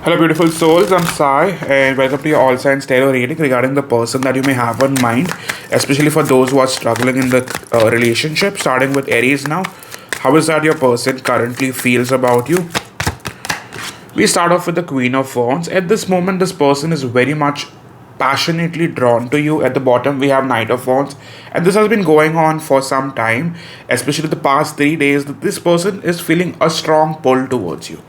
Hello, beautiful souls. I'm Sai, and welcome to your All Signs Tarot reading regarding the person that you may have on mind, especially for those who are struggling in the relationship. Starting with Aries now. How is that your person currently feels about you? We start off with the Queen of Wands. At this moment, this person is very much passionately drawn to you. At the bottom, we have Knight of Wands, and this has been going on for some time, especially the past 3 days. That this person is feeling a strong pull towards you.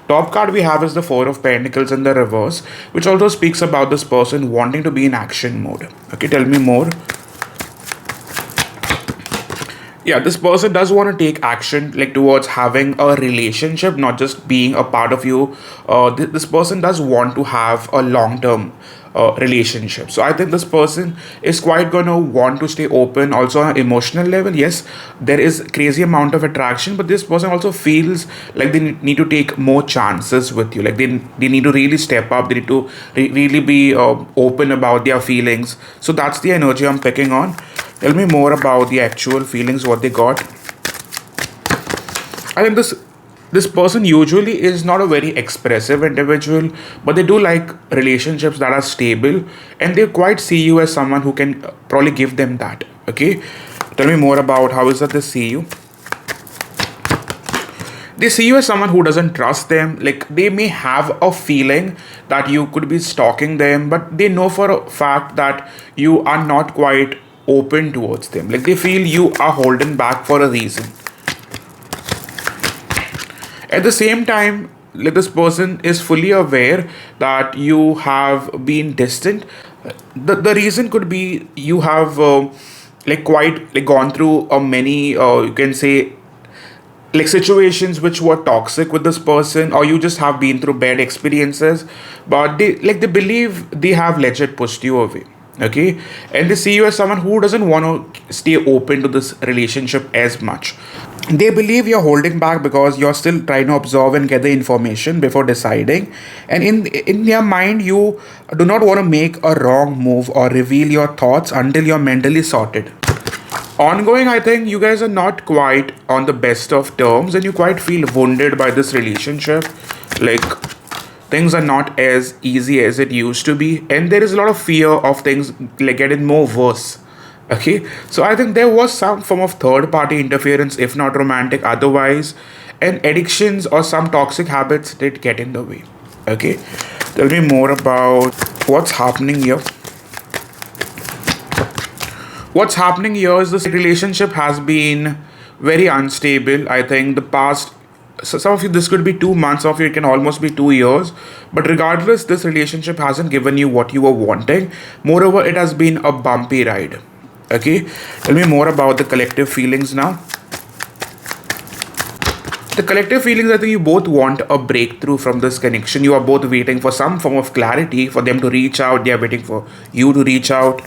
Top card we have is the Four of Pentacles in the reverse, which also speaks about this person wanting to be in action mode. Okay, tell me more. Yeah, this person does want to take action like towards having a relationship, not just being a part of you. This person does want to have a long-term relationship. So I think this person is quite going to want to stay open also on an emotional level. Yes, there is crazy amount of attraction, but this person also feels like they need to take more chances with you. Like they need to really step up. They need to really be open about their feelings. So that's the energy I'm picking on. Tell me more about the actual feelings, what they got. I think this person usually is not a very expressive individual, but they do like relationships that are stable, and they quite see you as someone who can probably give them that. Okay, tell me more about how is that they see you. They see you as someone who doesn't trust them. Like they may have a feeling that you could be stalking them, but they know for a fact that you are not quite open towards them. Like they feel you are holding back for a reason. At the same time, like this person is fully aware that you have been distant. The reason could be you have like quite like gone through many you can say like situations which were toxic with this person, or you just have been through bad experiences, but they believe they have legit pushed you away. Okay, and they see you as someone who doesn't want to stay open to this relationship as much. They believe you're holding back because you're still trying to absorb and get the information before deciding, and in their mind you do not want to make a wrong move or reveal your thoughts until you're mentally sorted. Ongoing, I think you guys are not quite on the best of terms, and you quite feel wounded by this relationship. Like things are not as easy as it used to be, and there is a lot of fear of things like getting more worse. Okay, so I think there was some form of third party interference, if not romantic otherwise, and addictions or some toxic habits did get in the way. Okay, tell me more about what's happening here. What's happening here is this relationship has been very unstable. I think the past, so some of you, this could be 2 months, some of you it can almost be 2 years, but regardless, this relationship hasn't given you what you were wanting. Moreover, it has been a bumpy ride. Okay, tell me more about the collective feelings now. The collective feelings, I think you both want a breakthrough from this connection. You are both waiting for some form of clarity, for them to reach out. They are waiting for you to reach out.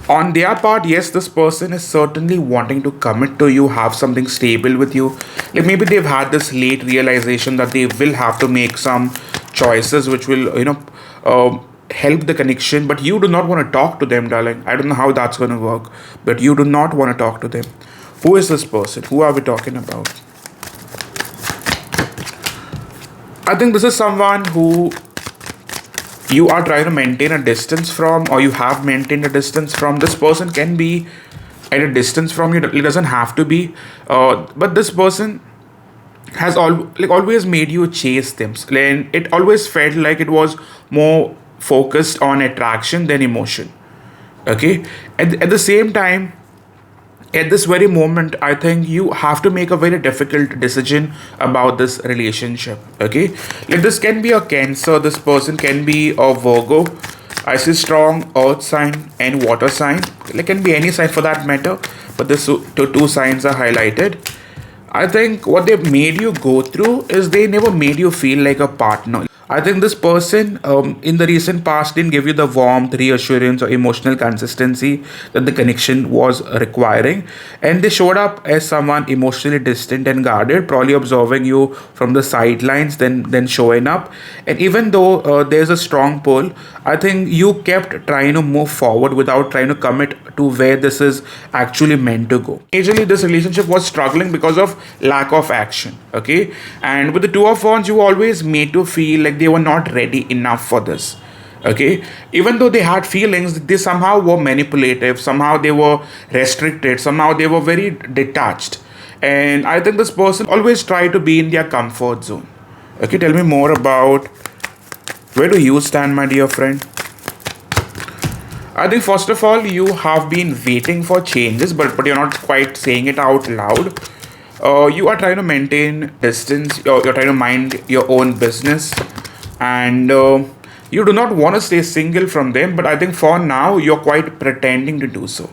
On their part, yes, this person is certainly wanting to commit to you, have something stable with you. Like maybe they've had this late realization that they will have to make some choices which will, help the connection, but you do not want to talk to them, darling. I don't know how that's going to work, but you do not want to talk to them. Who is this person? Who are we talking about? I think this is someone who you are trying to maintain a distance from, or you have maintained a distance from. This person can be at a distance from you. It doesn't have to be, but this person has always made you chase them, and it always felt like it was more focused on attraction than emotion. Okay, at the same time, at this very moment, I think you have to make a very difficult decision about this relationship. Okay, like this can be a Cancer, this person can be a Virgo. I see strong earth sign and water sign. It can be any sign for that matter, but this two signs are highlighted. I think what they made you go through is they never made you feel like a partner. I think this person in the recent past didn't give you the warmth, reassurance, or emotional consistency that the connection was requiring. And they showed up as someone emotionally distant and guarded, probably observing you from the sidelines, then showing up. And even though there's a strong pull, I think you kept trying to move forward without trying to commit to where this is actually meant to go. Majorly, this relationship was struggling because of lack of action. Okay, and with the Two of Wands, you were always made to feel like they were not ready enough for this. Okay, even though they had feelings, they somehow were manipulative, somehow they were restricted, somehow they were very detached. And I think this person always tried to be in their comfort zone. Okay, tell me more about where do you stand, my dear friend. I think first of all, you have been waiting for changes, but you're not quite saying it out loud. You are trying to maintain distance. You're trying to mind your own business, and you do not want to stay single from them. But I think for now, you're quite pretending to do so.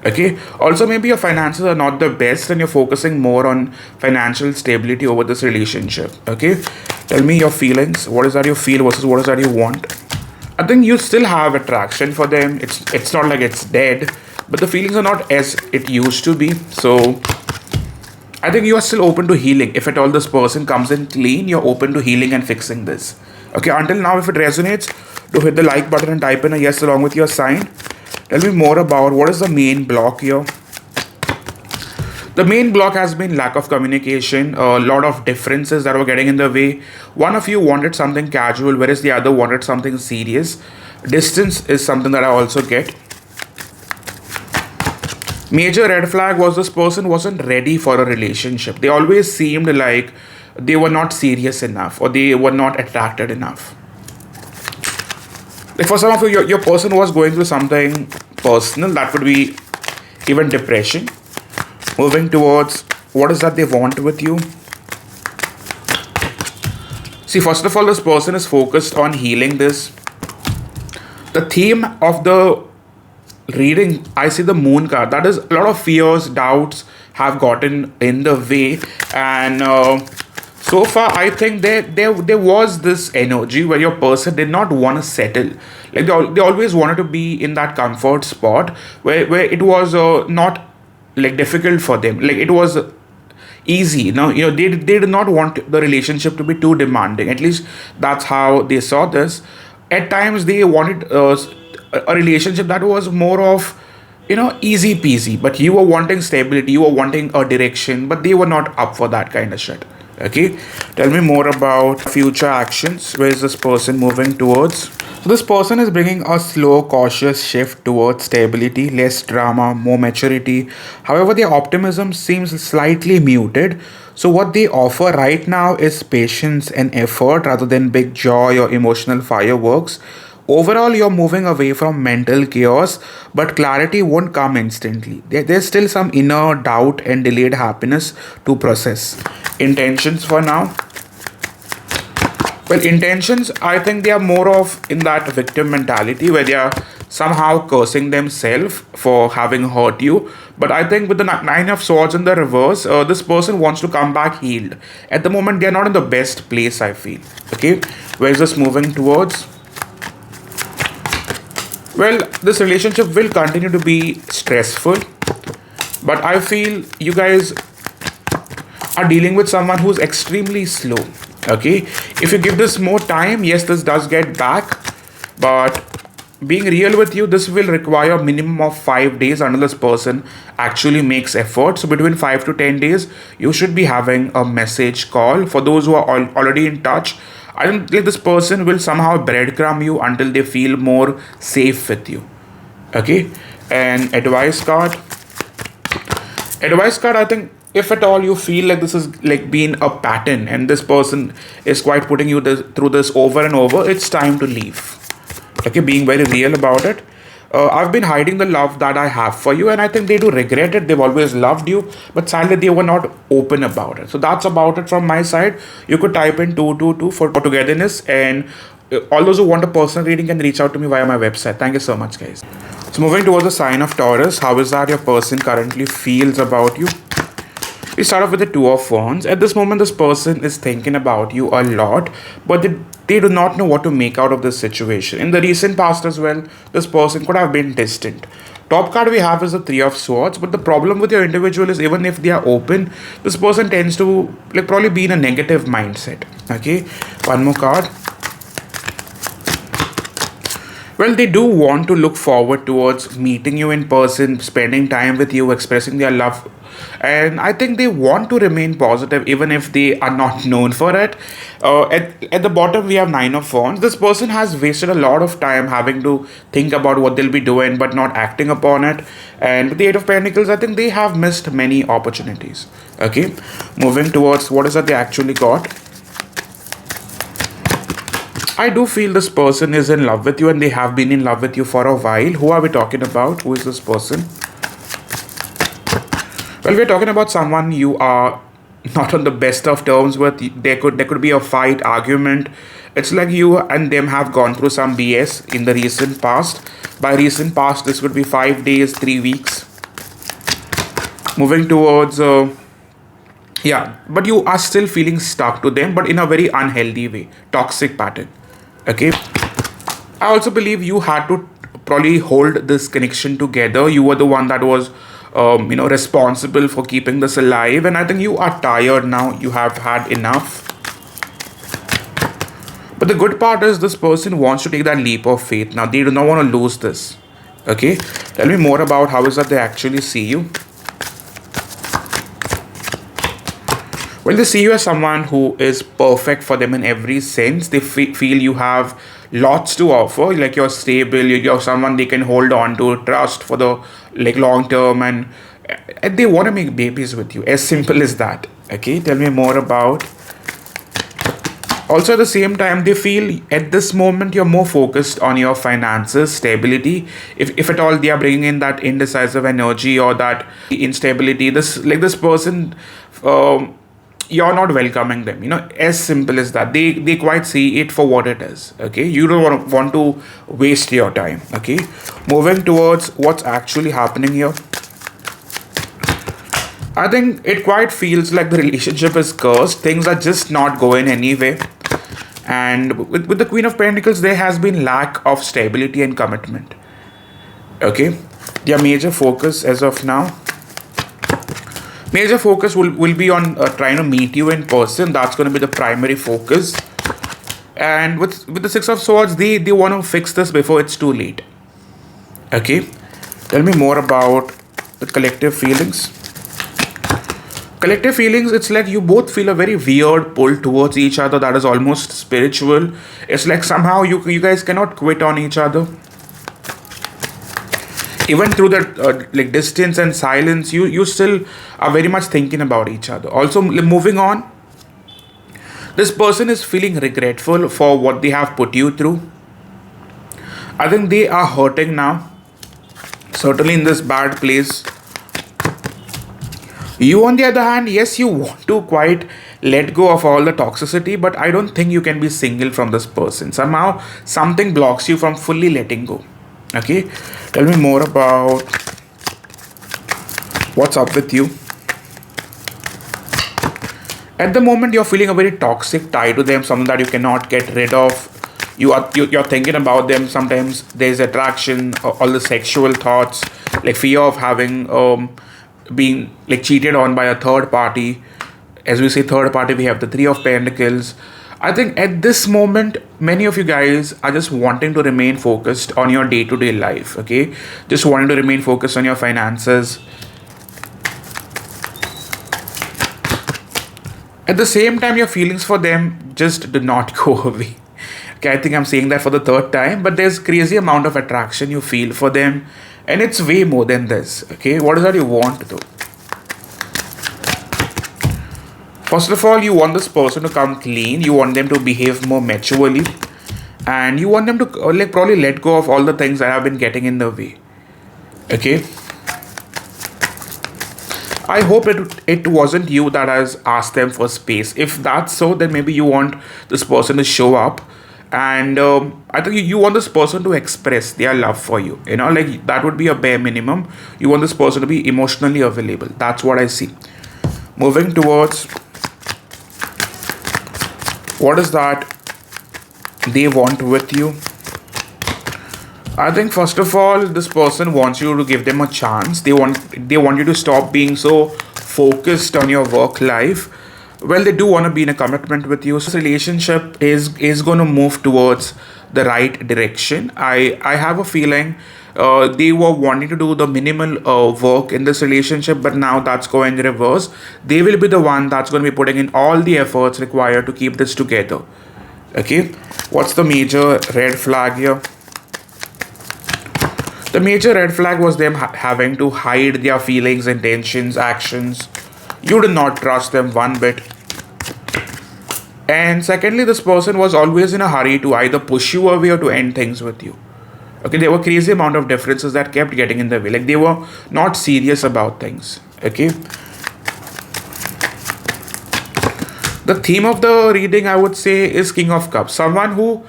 Okay. Also, maybe your finances are not the best, and you're focusing more on financial stability over this relationship. Okay. Tell me your feelings. What is that you feel versus what is that you want? I think you still have attraction for them. It's not like it's dead, but the feelings are not as it used to be. So I think you are still open to healing. If at all this person comes in clean, you're open to healing and fixing this. Okay, until now, if it resonates, do hit the like button and type in a yes along with your sign. Tell me more about what is the main block here. The main block has been lack of communication, a lot of differences that were getting in the way. One of you wanted something casual, whereas the other wanted something serious. Distance is something that I also get. Major red flag was this person wasn't ready for a relationship. They always seemed like they were not serious enough or they were not attracted enough. Like for some of you, your person was going through something personal, that would be even depression. Moving towards what is that they want with you. See, first of all, this person is focused on healing this. The theme of the reading, I see the moon card. That is a lot of fears, doubts have gotten in the way. And so far, I think there was this energy where your person did not want to settle. Like they always wanted to be in that comfort spot where it was not like difficult for them, like it was easy. Now they did not want the relationship to be too demanding. At least that's how they saw this. At times they wanted a relationship that was more of easy peasy, but you were wanting stability, you were wanting a direction, but they were not up for that kind of shit. Okay, tell me more about future actions. Where is this person moving towards? So this person is bringing a slow, cautious shift towards stability, less drama, more maturity. However, their optimism seems slightly muted. So what they offer right now is patience and effort rather than big joy or emotional fireworks. Overall, you're moving away from mental chaos, but clarity won't come instantly. There's still some inner doubt and delayed happiness to process. Intentions for now. Well, intentions, I think they are more of in that victim mentality where they are somehow cursing themselves for having hurt you. But I think with the Nine of Swords in the reverse, this person wants to come back healed. At the moment, they are not in the best place, I feel. Okay, where is this moving towards? Well, this relationship will continue to be stressful, but I feel you guys are dealing with someone who's extremely slow. Okay, if you give this more time, yes, this does get back, but being real with you, this will require a minimum of 5 days until this person actually makes effort. So between 5 to 10 days, you should be having a message call. For those who are already in touch, I think like this person will somehow breadcrumb you until they feel more safe with you. Okay, and advice card. Advice card, I think if at all you feel like this is like being a pattern and this person is quite putting you through this over and over, it's time to leave. Okay, being very real about it. I've been hiding the love that I have for you, and I think they do regret it. They've always loved you, but sadly they were not open about it. So that's about it from my side. You could type in 222 for togetherness, and all those who want a personal reading can reach out to me via my website. Thank you so much, guys. So moving towards the sign of Taurus, how is that your person currently feels about you? We start off with the Two of Wands. At this moment, this person is thinking about you a lot, but they do not know what to make out of this situation. In the recent past as well, this person could have been distant. Top card we have is the Three of Swords, but the problem with your individual is even if they are open, this person tends to like probably be in a negative mindset. Okay, one more card. Well, they do want to look forward towards meeting you in person, spending time with you, expressing their love. And I think they want to remain positive even if they are not known for it. At the bottom, we have Nine of Wands. This person has wasted a lot of time having to think about what they'll be doing but not acting upon it. And with the Eight of Pentacles, I think they have missed many opportunities. Okay, moving towards what is that they actually got. I do feel this person is in love with you and they have been in love with you for a while. Who are we talking about? Who is this person? Well, we're talking about someone you are not on the best of terms with. There could be a fight, argument. It's like you and them have gone through some BS in the recent past. By recent past, this could be 5 days, 3 weeks. Moving towards yeah, but you are still feeling stuck to them, but in a very unhealthy way, toxic pattern. Okay, I also believe you had to probably hold this connection together. You were the one that was responsible for keeping this alive, and I think you are tired now. You have had enough. But the good part is this person wants to take that leap of faith now. They do not want to lose this. Okay, tell me more about how is that they actually see you. Well, they see you as someone who is perfect for them in every sense. They feel you have lots to offer, like you're stable, you're someone they can hold on to, trust for the long term, and they want to make babies with you. As simple as that. Okay, tell me more about. Also, at the same time, they feel at this moment you're more focused on your finances, stability. If at all they are bringing in that indecisive energy or that instability, this person. You're not welcoming them, as simple as that. They quite see it for what it is. Okay, you don't want to waste your time. Okay, moving towards what's actually happening here. I think it quite feels like the relationship is cursed. Things are just not going anywhere. And with the Queen of Pentacles, there has been lack of stability and commitment. Okay, their major focus as of now. Major focus will be on trying to meet you in person. That's going to be the primary focus. And with the Six of Swords, they want to fix this before it's too late. Okay, tell me more about the collective feelings. Collective feelings, it's like you both feel a very weird pull towards each other that is almost spiritual. It's like somehow you guys cannot quit on each other. Even through that distance and silence, you still are very much thinking about each other. Also, moving on, this person is feeling regretful for what they have put you through. I think they are hurting now, certainly in this bad place. You, on the other hand, yes, you want to quite let go of all the toxicity, but I don't think you can be single from this person. Somehow something blocks you from fully letting go. Okay, tell me more about what's up with you. At the moment, you're feeling a very toxic tie to them, something that you cannot get rid of. You're thinking about them. Sometimes there's attraction, all the sexual thoughts, like fear of having being cheated on by a third party. As we say third party, we have the Three of Pentacles. I think at this moment, many of you guys are just wanting to remain focused on your day-to-day life, okay? Just wanting to remain focused on your finances. At the same time, your feelings for them just do not go away. Okay, I think I'm saying that for the third time, but there's crazy amount of attraction you feel for them, and it's way more than this, okay? What is that you want though? First of all, you want this person to come clean. You want them to behave more maturely. And you want them to probably let go of all the things that have been getting in the way. Okay? I hope it wasn't you that has asked them for space. If that's so, then maybe you want this person to show up. And I think you want this person to express their love for you. That would be a bare minimum. You want this person to be emotionally available. That's what I see. Moving towards... what is that they want with you? I think first of all, this person wants you to give them a chance. They want you to stop being so focused on your work life. well, they do want to be in a commitment with you. So this relationship is going to move towards the right direction. I have a feeling they were wanting to do the minimal work in this relationship, but now that's going reverse. They will be the one that's going to be putting in all the efforts required to keep this together. Okay, what's the major red flag here? The major red flag was them having to hide their feelings, intentions, actions. You did not trust them one bit. And secondly, this person was always in a hurry to either push you away or to end things with you. Okay, there were crazy amount of differences that kept getting in the way. Like they were not serious about things. Okay. The theme of the reading, I would say, is King of Cups. Someone who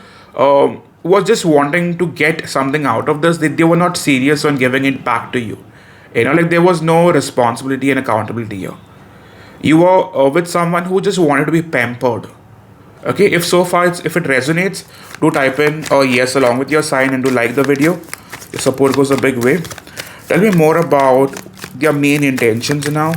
was just wanting to get something out of this. They were not serious on giving it back to you. You know, like there was no responsibility and accountability here. You were with someone who just wanted to be pampered. Okay, if so far if it resonates, do type in a yes along with your sign and do like the video. Your support goes a big way. Tell me more about their main intentions now.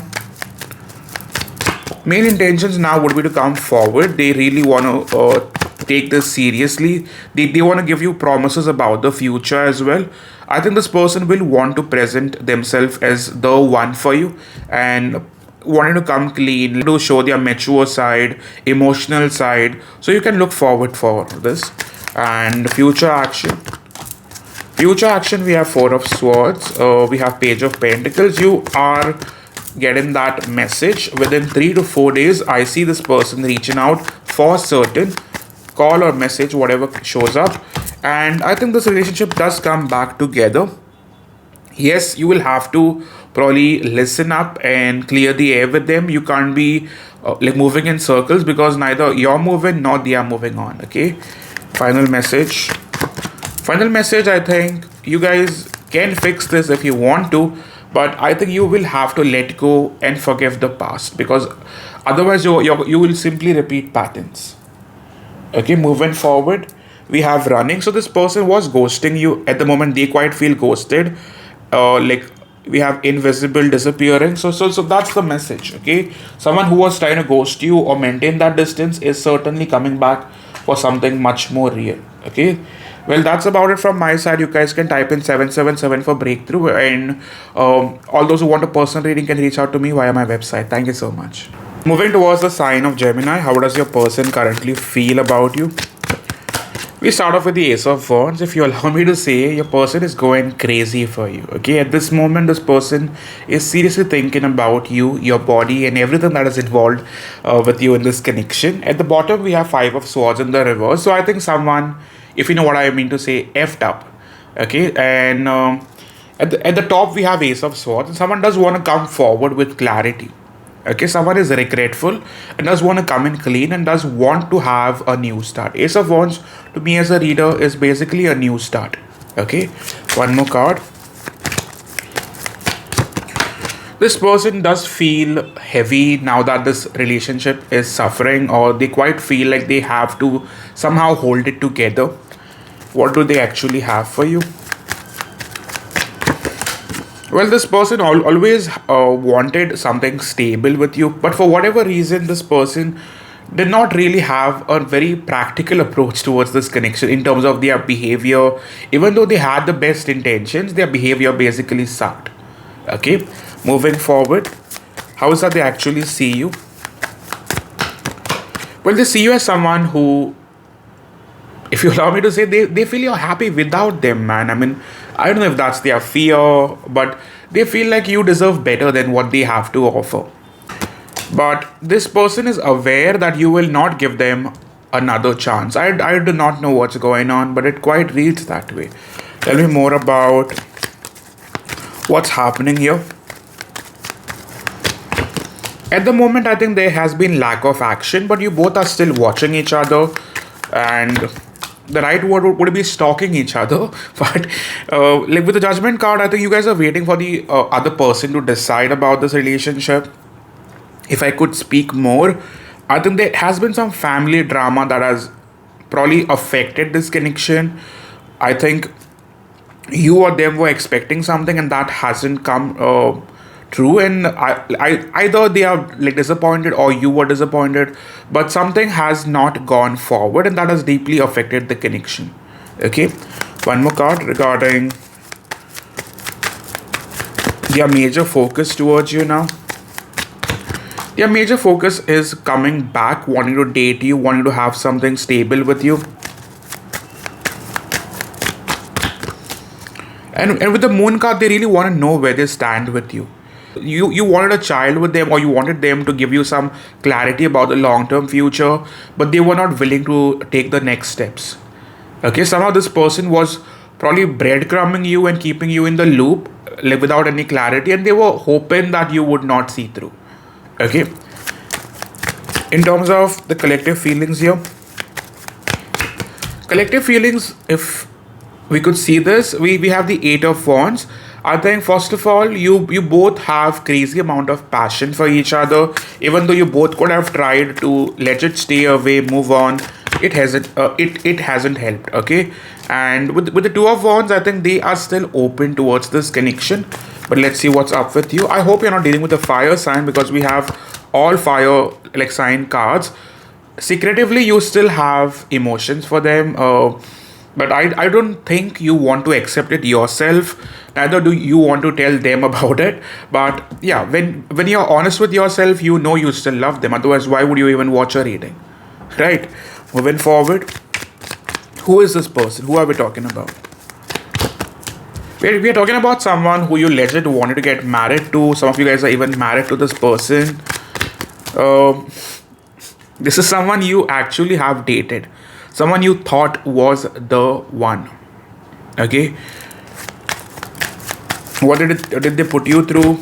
Main intentions now would be to come forward. They really want to take this seriously. They want to give you promises about the future as well. I think this person will want to present themselves as the one for you and wanting to come clean, to show their mature side, emotional side. So you can look forward for this. And future action. Future action, we have Four of Swords. We have Page of Pentacles. You are getting that message within 3 to 4 days. I see this person reaching out for certain. Call or message, whatever shows up. And I think this relationship does come back together. Yes, you will have to probably listen up and clear the air with them. You can't be like moving in circles because neither you're moving nor they are moving on. Okay, final message. Final message, I think you guys can fix this if you want to, but I think you will have to let go and forgive the past, because otherwise you will simply repeat patterns. Okay, moving forward, we have running. So this person was ghosting you at the moment. They quite feel ghosted. Like we have invisible, disappearing. So that's the message. Okay, someone who was trying to ghost you or maintain that distance is certainly coming back for something much more real. Okay, well, that's about it from my side. You guys can type in 777 for breakthrough, and all those who want a personal reading can reach out to me via my website. Thank you so much. Moving towards the sign of Gemini, how does your person currently feel about you? We start off with the Ace of Wands. If you allow me to say, your person is going crazy for you. Okay, at this moment, this person is seriously thinking about you, your body, and everything that is involved with you in this connection. At the bottom, we have Five of Swords in the reverse. So I think someone, if you know what I mean to say, effed up. Okay, and at the top, we have Ace of Swords. And someone does want to come forward with clarity. Okay, someone is regretful and does want to come in clean and does want to have a new start. Ace of Wands to me as a reader is basically a new start. Okay, one more card. This person does feel heavy now that this relationship is suffering, or they quite feel like they have to somehow hold it together. What do they actually have for you? Well, this person always wanted something stable with you, but for whatever reason, this person did not really have a very practical approach towards this connection in terms of their behavior. Even though they had the best intentions, their behavior basically sucked. Okay, moving forward, how is that they actually see you? Well, they see you as someone who, if you allow me to say, they feel you're happy without them, man. I mean, I don't know if that's their fear, but they feel like you deserve better than what they have to offer. But this person is aware that you will not give them another chance. I do not know what's going on, but it quite reads that way. Tell me more about what's happening here. At the moment, I think there has been lack of action, but you both are still watching each other, and the right word would be stalking each other. But like with the Judgment card, I think you guys are waiting for the other person to decide about this relationship. If I could speak more, I think there has been some family drama that has probably affected this connection. I think you or them were expecting something and that hasn't come true, and either they are like disappointed or you were disappointed, but something has not gone forward, and that has deeply affected the connection. Okay, one more card regarding their major focus towards you now. Their major focus is coming back, wanting to date you, wanting to have something stable with you. And with the moon card, they really want to know where they stand with you. You wanted a child with them, or you wanted them to give you some clarity about the long-term future, but they were not willing to take the next steps. Okay, somehow this person was probably breadcrumbing you and keeping you in the loop, like without any clarity, and they were hoping that you would not see through. Okay, in terms of the collective feelings here, collective feelings, if we could see this, we have the Eight of Wands. I think first of all, you both have crazy amount of passion for each other. Even though you both could have tried to let it stay away, move on, it hasn't helped. Okay, and with the Two of Wands, I think they are still open towards this connection. But let's see what's up with you. I hope you're not dealing with a fire sign, because we have all fire like sign cards. Secretively, you still have emotions for them, but I don't think you want to accept it yourself. Neither do you want to tell them about it. But yeah, when you're honest with yourself, you know you still love them. Otherwise, why would you even watch a reading, right? Moving forward, who is this person? Who are we talking about? We are talking about someone who you legit wanted to get married to. Some of you guys are even married to this person. This is someone you actually have dated. Someone you thought was the one. Okay. What did they put you through?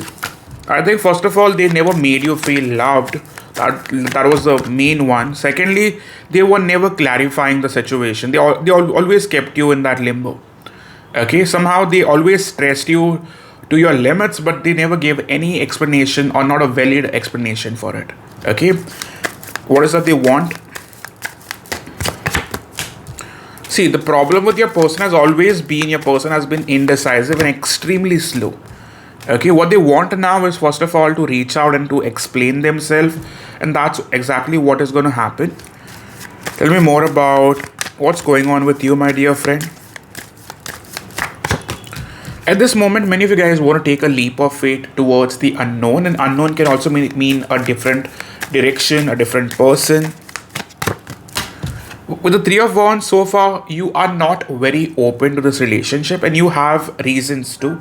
I think first of all, they never made you feel loved. That was the main one. Secondly, they were never clarifying the situation. They always kept you in that limbo. Okay, somehow they always stressed you to your limits, but they never gave any explanation, or not a valid explanation for it. Okay, what is that they want? See, the problem with your person has always been your person has been indecisive and extremely slow. Okay, what they want now is first of all to reach out and to explain themselves, and that's exactly what is going to happen. Tell me more about what's going on with you, my dear friend. At this moment, many of you guys want to take a leap of faith towards the unknown, and unknown can also mean a different direction, a different person. With the Three of Wands, so far, you are not very open to this relationship, and you have reasons to.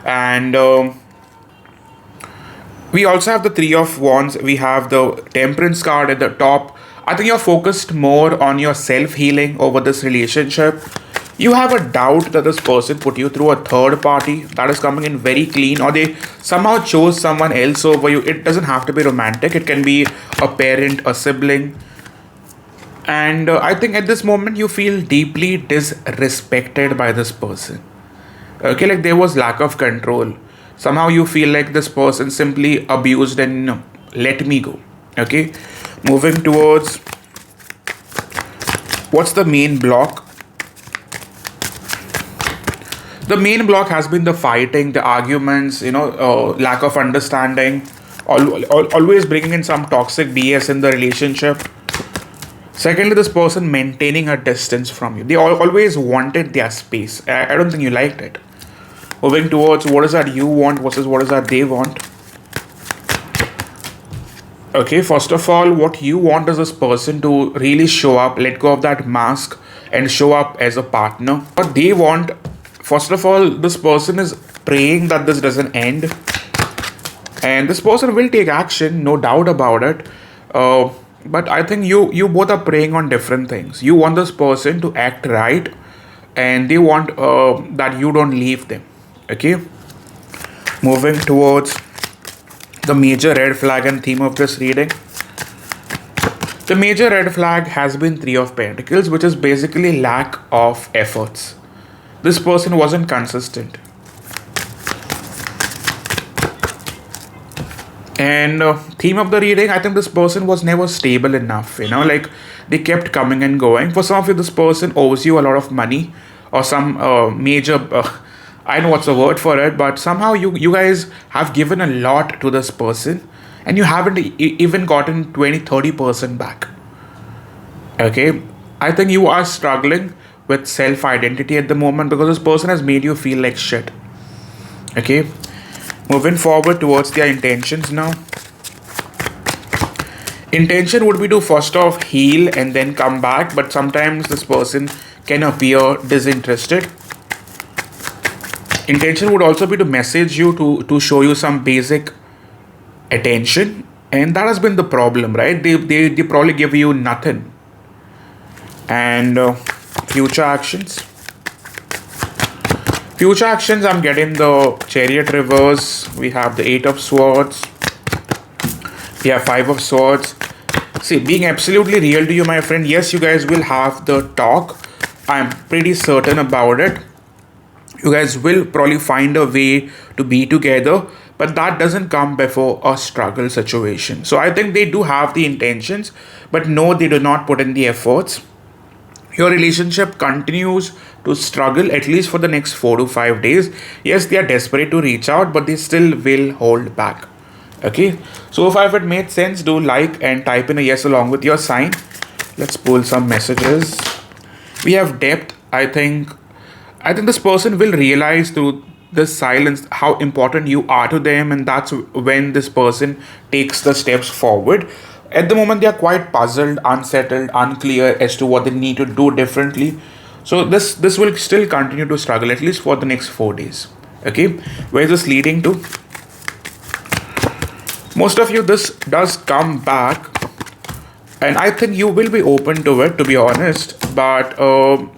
And we also have the Three of Wands. We have the Temperance card at the top. I think you're focused more on your self-healing over this relationship. You have a doubt that this person put you through a third party that is coming in very clean, or they somehow chose someone else over you. It doesn't have to be romantic. It can be a parent, a sibling. And I think at this moment you feel deeply disrespected by this person. Okay, like there was lack of control. Somehow you feel like this person simply abused and let me go. Okay, moving towards what's the main block? The main block has been the fighting, the arguments, lack of understanding, always bringing in some toxic BS in the relationship. Secondly, this person maintaining a distance from you. They always wanted their space. I don't think you liked it. Moving towards what is that you want versus what is that they want. Okay, first of all, what you want is this person to really show up, let go of that mask, and show up as a partner. What they want, first of all, this person is praying that this doesn't end, and this person will take action, no doubt about it. But I think you both are praying on different things. You want this person to act right, and they want that you don't leave them. Okay, moving towards the major red flag and theme of this reading. The major red flag has been Three of Pentacles, which is basically lack of efforts. This person wasn't consistent. And theme of the reading, I think this person was never stable enough. Like they kept coming and going. For some of you, this person owes you a lot of money, or some major I know what's the word for it, but somehow you guys have given a lot to this person, and you haven't even gotten 20-30% back. Okay, I think you are struggling with self identity at the moment because this person has made you feel like shit. Okay, moving forward towards their intentions now. Intention would be to first off heal and then come back, but sometimes this person can appear disinterested. Intention would also be to message you to show you some basic attention, and that has been the problem, right? They probably give you nothing. And future actions. Future actions, I'm getting the Chariot reverse. We have the Eight of Swords. We have Five of Swords. See, being absolutely real to you, my friend, yes, you guys will have the talk. I'm pretty certain about it. You guys will probably find a way to be together, but that doesn't come before a struggle situation. So I think they do have the intentions, but no, they do not put in the efforts. Your relationship continues to struggle at least for the next 4 to 5 days. Yes, they are desperate to reach out, but they still will hold back. Okay, so far if it made sense, do like and type in a yes along with your sign. Let's pull some messages. We have depth. I think this person will realize through this silence how important you are to them, and that's when this person takes the steps forward. At the moment, they are quite puzzled, unsettled, unclear as to what they need to do differently. So this will still continue to struggle at least for the next 4 days. Okay, where is this leading to? Most of you, this does come back, and I think you will be open to it, to be honest. But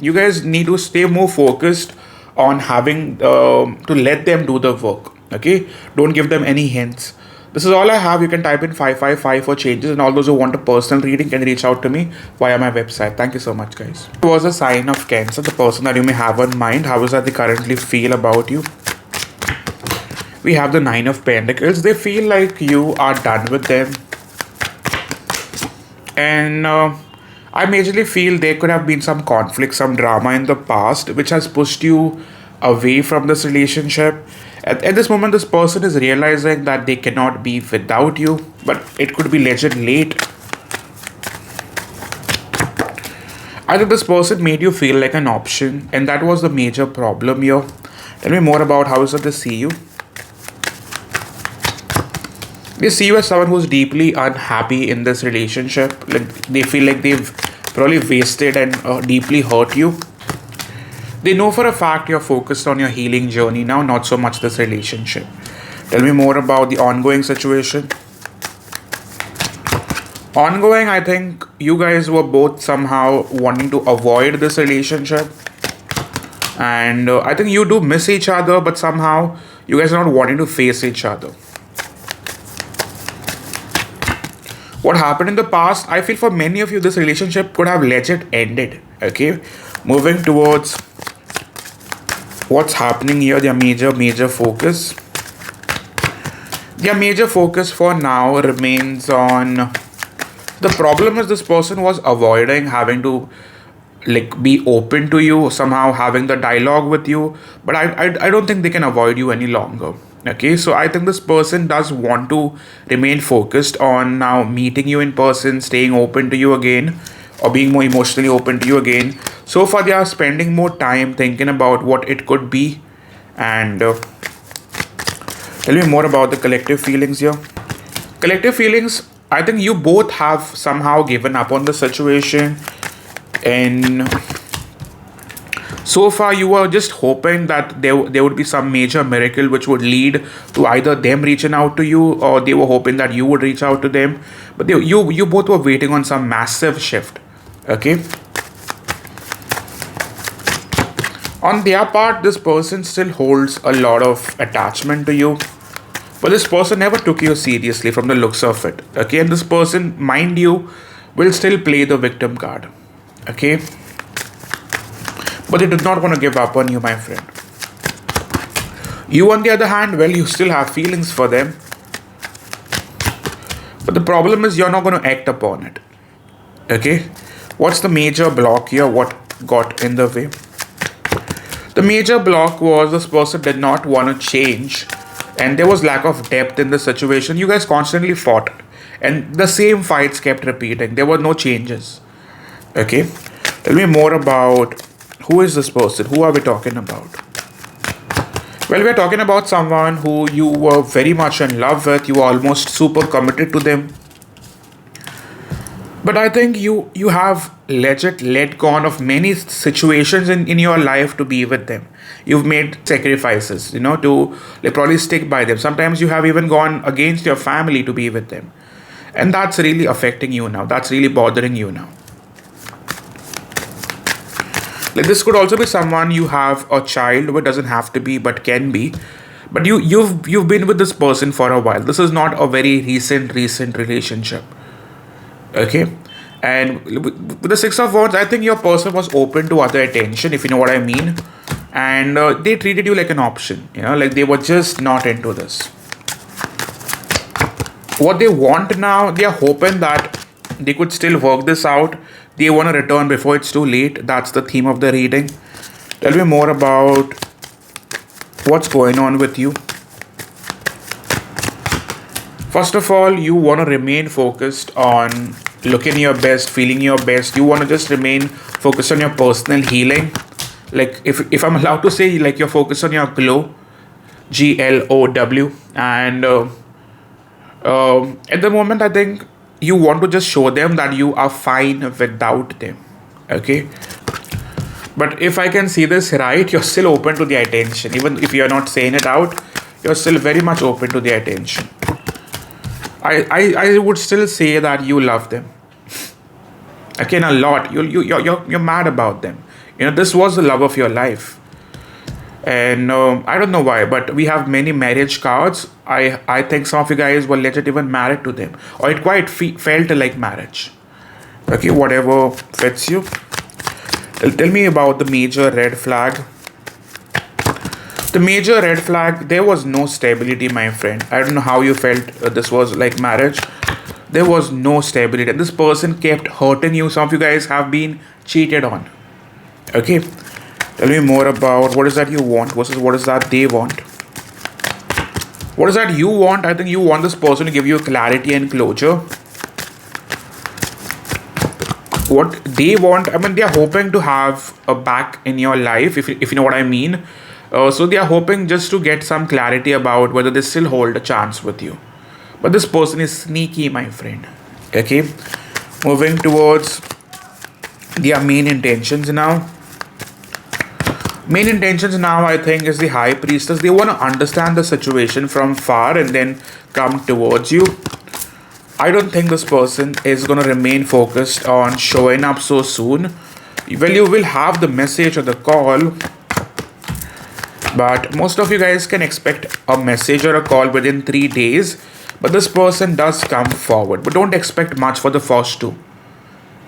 you guys need to stay more focused on having to let them do the work. Okay, don't give them any hints. This is all I have. You can type in 555 for changes, and all those who want a personal reading can reach out to me via my website. Thank you so much, guys. It was a sign of Cancer, the person that you may have in mind. How is that they currently feel about you? We have the Nine of Pentacles. They feel like you are done with them. And I majorly feel there could have been some conflict, some drama in the past, which has pushed you away from this relationship. At this moment, this person is realizing that they cannot be without you, but it could be legit late. I think this person made you feel like an option, and that was the major problem here. Tell me more about how is it they see you. They see you as someone who's deeply unhappy in this relationship. Like they feel like they've probably wasted and deeply hurt you. They know for a fact you're focused on your healing journey now, not so much this relationship. Tell me more about the ongoing situation. Ongoing, I think you guys were both somehow wanting to avoid this relationship. And I think you do miss each other, but somehow you guys are not wanting to face each other. What happened in the past, I feel for many of you, this relationship could have legit ended. Okay, moving towards what's happening here, their major focus. Their major focus for now remains on the problem is this person was avoiding having to like be open to you, somehow having the dialogue with you, but I don't think they can avoid you any longer. Okay, so I think this person does want to remain focused on now meeting you in person, staying open to you again, or being more emotionally open to you again. So far, they are spending more time thinking about what it could be. And tell me more about the collective feelings here. Collective feelings, I think you both have somehow given up on the situation. And so far, you were just hoping that there would be some major miracle which would lead to either them reaching out to you, or they were hoping that you would reach out to them. But you both were waiting on some massive shift. Okay. On their part, this person still holds a lot of attachment to you. But this person never took you seriously from the looks of it. Okay. And this person, mind you, will still play the victim card. Okay. But they did not want to give up on you, my friend. You, on the other hand, well, you still have feelings for them. But the problem is you're not going to act upon it. Okay? What's the major block here? What got in the way? The major block was this person did not want to change, and there was lack of depth in the situation. You guys constantly fought, and the same fights kept repeating. There were no changes. Okay, tell me more about who is this person? Who are we talking about? Well, we're talking about someone who you were very much in love with. You were almost super committed to them. But I think you have legit let gone of many situations in your life to be with them. You've made sacrifices, to like, probably stick by them. Sometimes you have even gone against your family to be with them. And that's really affecting you now. That's really bothering you now. Like this could also be someone you have a child with, doesn't have to be, but can be. But you've been with this person for a while. This is not a very recent relationship. Okay, and with the Six of Wands, I think your person was open to other attention, if you know what I mean, and they treated you like an option. Like they were just not into this. What they want now, they are hoping that they could still work this out. They want to return before it's too late. That's the theme of the reading. Tell me more about what's going on with you. First of all, you want to remain focused on looking your best, feeling your best. You want to just remain focused on your personal healing. Like if I'm allowed to say, like you're focused on your glow, GLOW, and at the moment, I think you want to just show them that you are fine without them. Okay, but if I can see this right, you're still open to the attention. Even if you're not saying it out, you're still very much open to the attention. I would still say that you love them. Again, a lot. You're mad about them. This was the love of your life. And I don't know why, but we have many marriage cards. I think some of you guys were legit even married to them, or it quite felt like marriage. Okay, whatever fits you. Tell me about the major red flag. The major red flag, there was no stability, my friend. I don't know how you felt this was like marriage. There was no stability. This person kept hurting you. Some of you guys have been cheated on. Okay. Tell me more about what is that you want versus what is that they want. What is that you want? I think you want this person to give you clarity and closure. What they want, I mean, they are hoping to have a back in your life, if you know what I mean. So they are hoping just to get some clarity about whether they still hold a chance with you. But this person is sneaky, my friend. Okay. Moving towards their main intentions now. Main intentions now, I think, is the High Priestess. They want to understand the situation from far and then come towards you. I don't think this person is going to remain focused on showing up so soon. Well, you will have the message or the call, but most of you guys can expect a message or a call within 3 days. But this person does come forward. But don't expect much for the first two.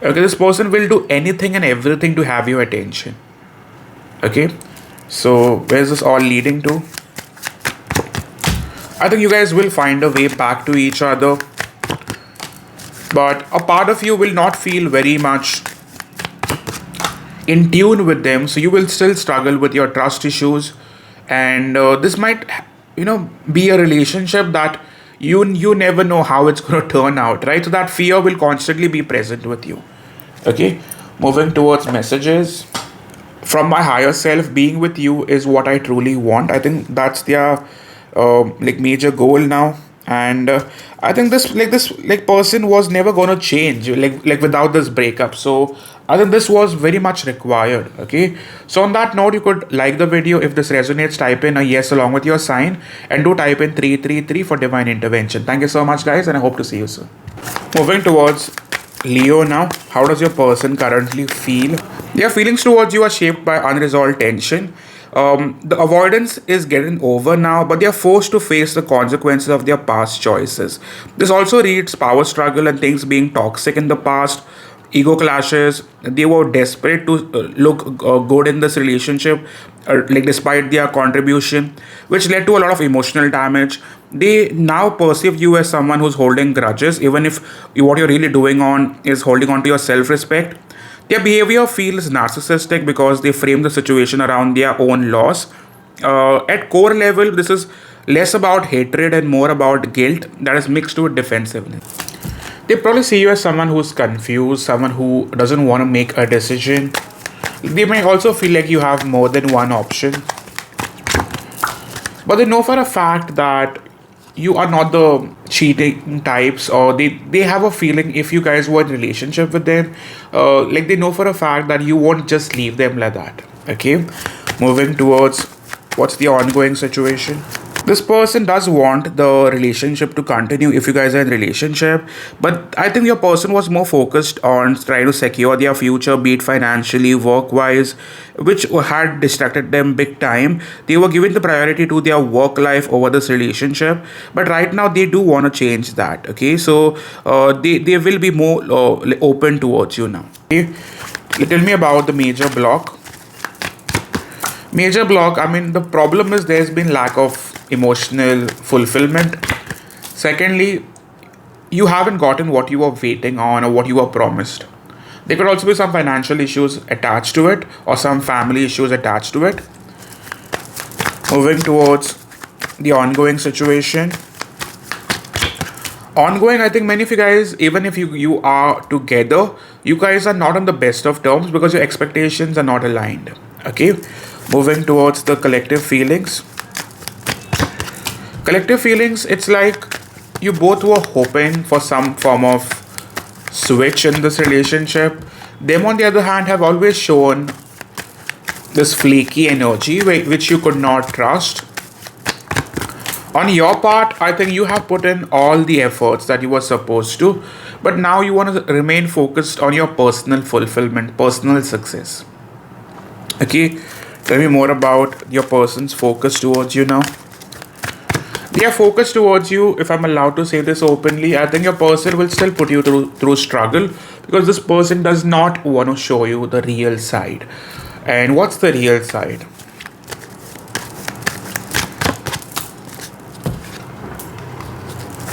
Okay, this person will do anything and everything to have your attention. Okay, so where's this all leading to? I think you guys will find a way back to each other. But a part of you will not feel very much in tune with them. So you will still struggle with your trust issues. And this might, be a relationship that you never know how it's going to turn out, right? So that fear will constantly be present with you. Okay, moving towards messages. From my higher self, being with you is what I truly want. I think that's their major goal now. And I think this person was never going to change like without this breakup. So I think this was very much required. Okay, so on that note, you could like the video. If this resonates, type in a yes along with your sign, and do type in 333 for divine intervention. Thank you so much, guys, and I hope to see you soon. Moving towards Leo now. How does your person currently feel? Their feelings towards you are shaped by unresolved tension. The avoidance is getting over now, but they are forced to face the consequences of their past choices. This also reads power struggle and things being toxic in the past, ego clashes. They were desperate to look good in this relationship, despite their contribution, which led to a lot of emotional damage. They now perceive you as someone who's holding grudges, even if what you're really doing on is holding on to your self-respect. Their behavior feels narcissistic because they frame the situation around their own loss. At core level, this is less about hatred and more about guilt that is mixed with defensiveness. They probably see you as someone who's confused, someone who doesn't want to make a decision. They may also feel like you have more than one option. But they know for a fact that you are not the cheating types, or they have a feeling if you guys were in relationship with them, like they know for a fact that you won't just leave them like that. Okay, moving towards what's the ongoing situation. This person does want the relationship to continue if you guys are in relationship, but I think your person was more focused on trying to secure their future, be it financially, work wise, which had distracted them big time. They were giving the priority to their work life over this relationship, but right now they do want to change that. Okay, so they will be more open towards you now. Okay, tell me about the major block. Major block, I mean, the problem is there's been lack of emotional fulfillment. Secondly, you haven't gotten what you were waiting on or what you were promised. There could also be some financial issues attached to it or some family issues attached to it. Moving towards the ongoing situation. Ongoing, I think many of you guys, even if you are together, you guys are not on the best of terms because your expectations are not aligned. Okay, moving towards the collective feelings. Collective feelings, it's like you both were hoping for some form of switch in this relationship. Them, on the other hand, have always shown this flaky energy which you could not trust. On your part, I think you have put in all the efforts that you were supposed to, but now you want to remain focused on your personal fulfillment, personal success. Okay, tell me more about your person's focus towards you now. They are focused towards you. If I'm allowed to say this openly, I think your person will still put you through struggle because this person does not want to show you the real side. And what's the real side?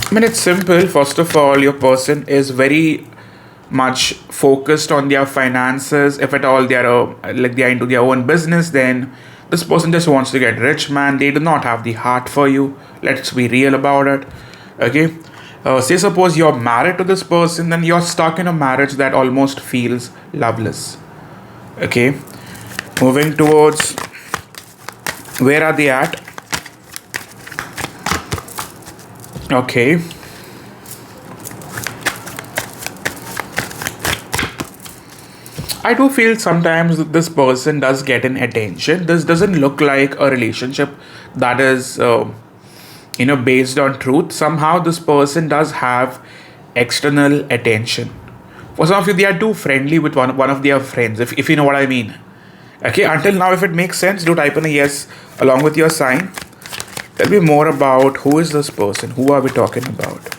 I mean, it's simple. First of all, your person is very much focused on their finances. If at all they are like they are into their own business, then this person just wants to get rich, man. They do not have the heart for you. Let's be real about it. Okay. Say suppose you're married to this person, then you're stuck in a marriage that almost feels loveless. Okay. Moving towards where are they at? Okay. I do feel sometimes that this person does get an attention. This doesn't look like a relationship that is, based on truth. Somehow, this person does have external attention. For some of you, they are too friendly with one of their friends, if you know what I mean. Okay, until now, if it makes sense, do type in a yes along with your sign. Tell me more about who is this person? Who are we talking about?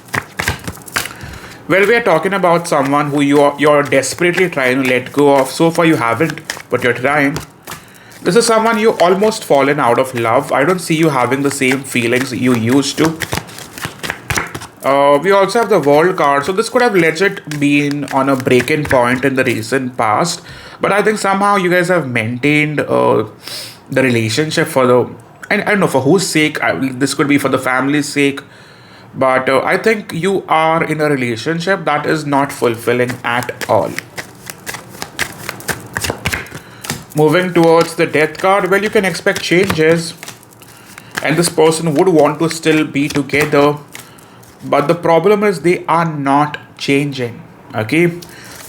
Well, we are talking about someone who you're desperately trying to let go of. So far, you haven't, but you're trying. This is someone you almost fallen out of love. I don't see you having the same feelings you used to. We also have the World card, so this could have legit been on a break-in point in the recent past. But I think somehow you guys have maintained the relationship for the, and I don't know for whose sake. This could be for the family's sake. But I think you are in a relationship that is not fulfilling at all. Moving towards the Death card, well, you can expect changes. And this person would want to still be together. But the problem is they are not changing. Okay.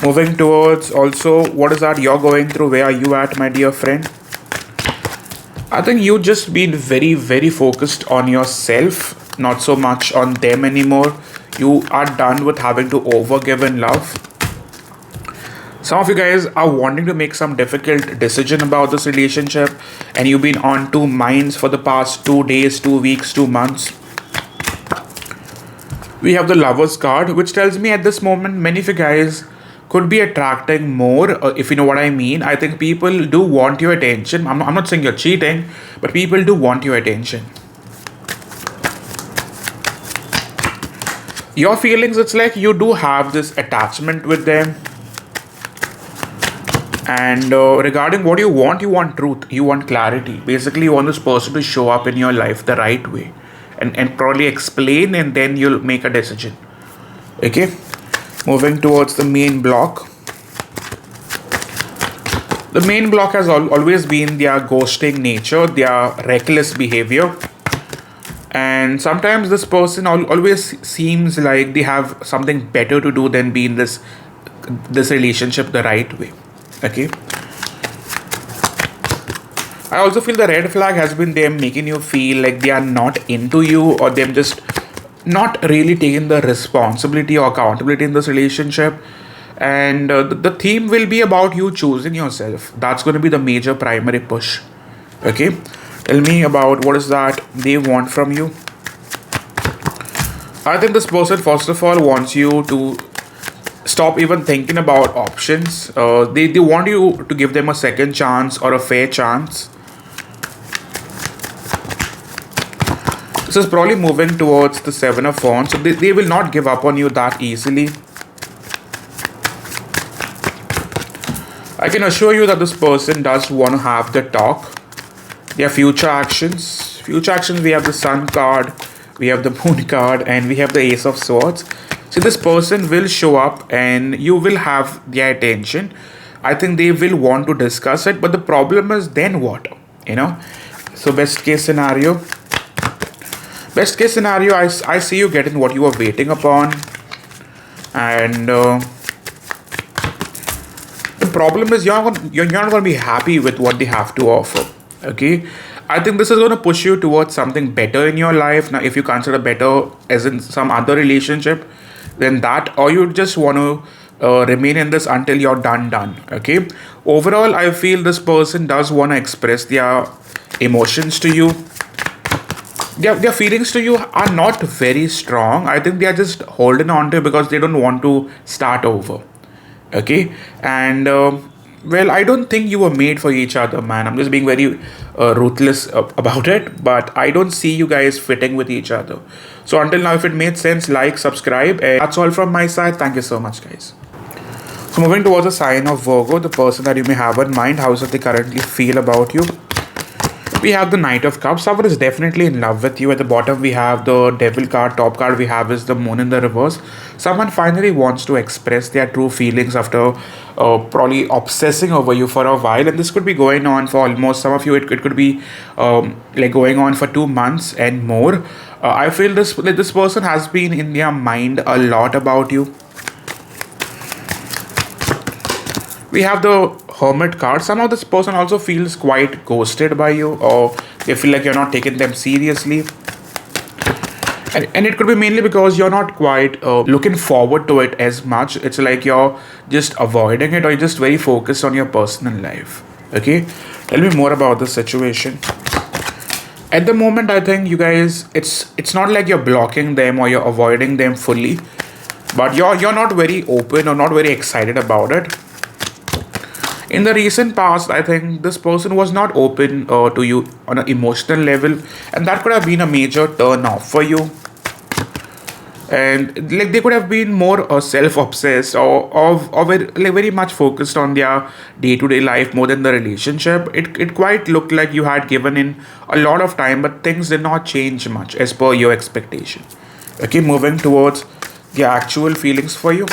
Moving towards also, what is that you're going through? Where are you at, my dear friend? I think you just been very, very focused on yourself, not so much on them anymore. You are done with having to overgive in love. Some of you guys are wanting to make some difficult decision about this relationship, and you've been on two minds for the past 2 days, 2 weeks, 2 months. We have the Lovers card, which tells me at this moment many of you guys could be attracting more, if you know what I mean. I think people do want your attention. I'm not saying you're cheating, but people do want your attention. Your feelings, it's like you do have this attachment with them. And regarding what you want truth, you want clarity. Basically, you want this person to show up in your life the right way, and probably explain, and then you'll make a decision. Okay, moving towards the main block. The main block has always been their ghosting nature, their reckless behavior, and sometimes this person always seems like they have something better to do than be in this relationship the right way. Okay, I also feel the red flag has been them making you feel like they are not into you, or them just not really taking the responsibility or accountability in this relationship. And the theme will be about you choosing yourself. That's going to be the major primary push. Okay, tell me about what is that they want from you. I think this person first of all wants you to stop even thinking about options. They want you to give them a second chance or a fair chance. This is probably moving towards the Seven of Wands. So they will not give up on you that easily. I can assure you that this person does want to have the talk. Their future actions. Future actions, we have the Sun card, we have the Moon card, and we have the Ace of Swords. So this person will show up and you will have their attention. I think they will want to discuss it, but the problem is then what? You know? So best case scenario. Best case scenario, I see you getting what you are waiting upon. And the problem is you're not going to be happy with what they have to offer. Okay, I think this is going to push you towards something better in your life. Now if you consider better as in some other relationship, then that, or you just want to remain in this until you're done. Okay, overall I feel this person does want to express their emotions to you. Their feelings to you are not very strong. I think they are just holding on to it because they don't want to start over. Okay, and well, I don't think you were made for each other, man. I'm just being very ruthless about it, but I don't see you guys fitting with each other. So until now, if it made sense, like, subscribe, and that's all from my side. Thank you so much, guys. So moving towards the sign of Virgo, the person that you may have in mind, how does they currently feel about you? We have the Knight of Cups. Someone is definitely in love with you. At the bottom, we have the Devil card. Top card we have is the Moon in the reverse. Someone finally wants to express their true feelings after probably obsessing over you for a while. And this could be going on for almost, some of you, it could be like going on for 2 months and more. I feel this person has been in their mind a lot about you. We have the Hermit card. Somehow this person also feels quite ghosted by you, or they feel like you're not taking them seriously. And it could be mainly because you're not quite looking forward to it as much. It's like you're just avoiding it, or you're just very focused on your personal life. Okay, tell me more about the situation. At the moment, I think you guys, it's not like you're blocking them or you're avoiding them fully, but you're not very open or not very excited about it. In the recent past, I think this person was not open to you on an emotional level, and that could have been a major turn off for you. And like they could have been more self-obsessed, or very much focused on their day-to-day life more than the relationship. It quite looked like you had given in a lot of time, but things did not change much as per your expectation. Okay, moving towards the actual feelings for you.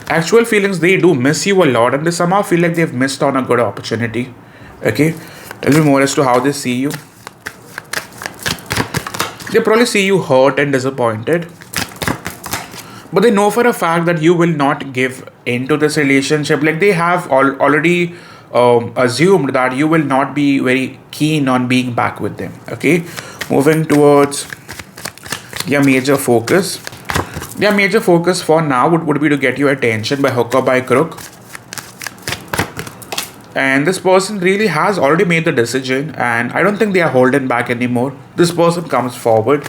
Actual feelings, they do miss you a lot, and they somehow feel like they've missed on a good opportunity. Okay, tell me more as to how they see you. They probably see you hurt and disappointed, but they know for a fact that you will not give into this relationship. Like they have already assumed that you will not be very keen on being back with them. Okay, moving towards their major focus. Their major focus for now would be to get your attention by hook or by crook. And this person really has already made the decision, and I don't think they are holding back anymore. This person comes forward.